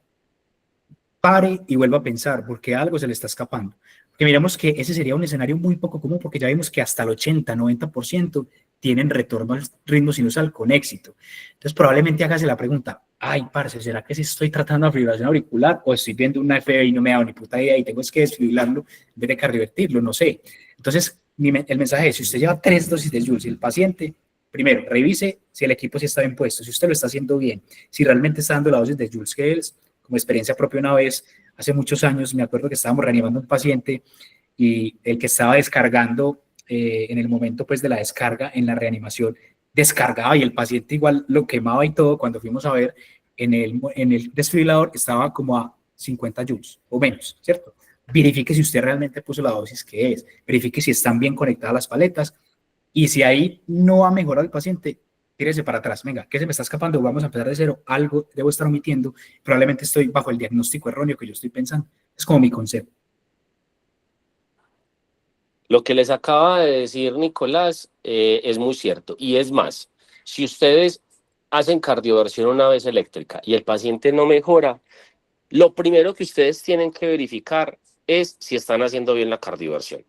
pare y vuelva a pensar, porque algo se le está escapando. Porque miramos que ese sería un escenario muy poco común, porque ya vimos que hasta el 80-90% tienen retorno al ritmo sinusal con éxito. Entonces, probablemente hágase la pregunta: ay, parce, ¿será que si estoy tratando de fibrilación auricular o estoy viendo una FB y no me da ni puta idea y tengo que desfibrilarlo en vez de cardiovertirlo? No sé. Entonces, el mensaje es: si usted lleva 3 dosis de Jules y el paciente, primero, revise si el equipo sí está bien puesto, si usted lo está haciendo bien, si realmente está dando la dosis de Jules que es. Como experiencia propia, una vez, hace muchos años, me acuerdo que estábamos reanimando a un paciente y el que estaba descargando, en el momento pues de la descarga en la reanimación, descargaba y el paciente igual lo quemaba y todo. Cuando fuimos a ver en el desfibrilador estaba como a 50 joules o menos, ¿cierto? Verifique si usted realmente puso la dosis que es, verifique si están bien conectadas las paletas y si ahí no ha mejorado el paciente, tírese para atrás. Venga, ¿qué se me está escapando? Vamos a empezar de cero. Algo debo estar omitiendo. Probablemente estoy bajo el diagnóstico erróneo que yo estoy pensando. Es como mi consejo. Lo que les acaba de decir Nicolás es muy cierto. Y es más, si ustedes hacen cardioversión una vez eléctrica y el paciente no mejora, lo primero que ustedes tienen que verificar es si están haciendo bien la cardioversión,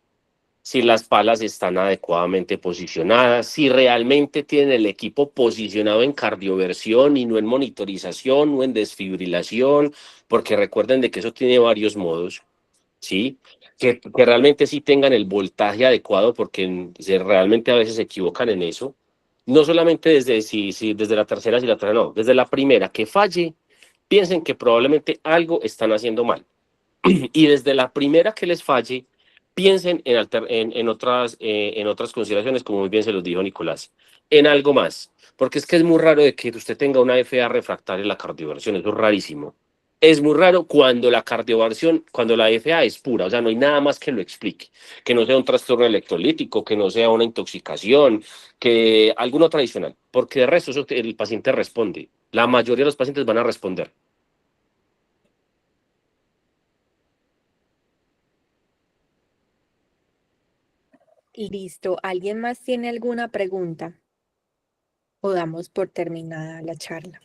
si las palas están adecuadamente posicionadas, si realmente tienen el equipo posicionado en cardioversión y no en monitorización o en desfibrilación, porque recuerden de que eso tiene varios modos, ¿sí? Que realmente sí tengan el voltaje adecuado, porque realmente a veces se equivocan en eso. No solamente desde la tercera, si la tercera no, desde la primera que falle, piensen que probablemente algo están haciendo mal. Y desde la primera que les falle, piensen en otras consideraciones, como muy bien se los dijo Nicolás, en algo más. Porque es que es muy raro de que usted tenga una FA refractaria en la cardioversión, eso es rarísimo. Es muy raro cuando cuando la FA es pura, o sea, no hay nada más que lo explique, que no sea un trastorno electrolítico, que no sea una intoxicación, que alguno tradicional, porque de resto el paciente responde. La mayoría de los pacientes van a responder. Listo. ¿Alguien más tiene alguna pregunta? O damos por terminada la charla.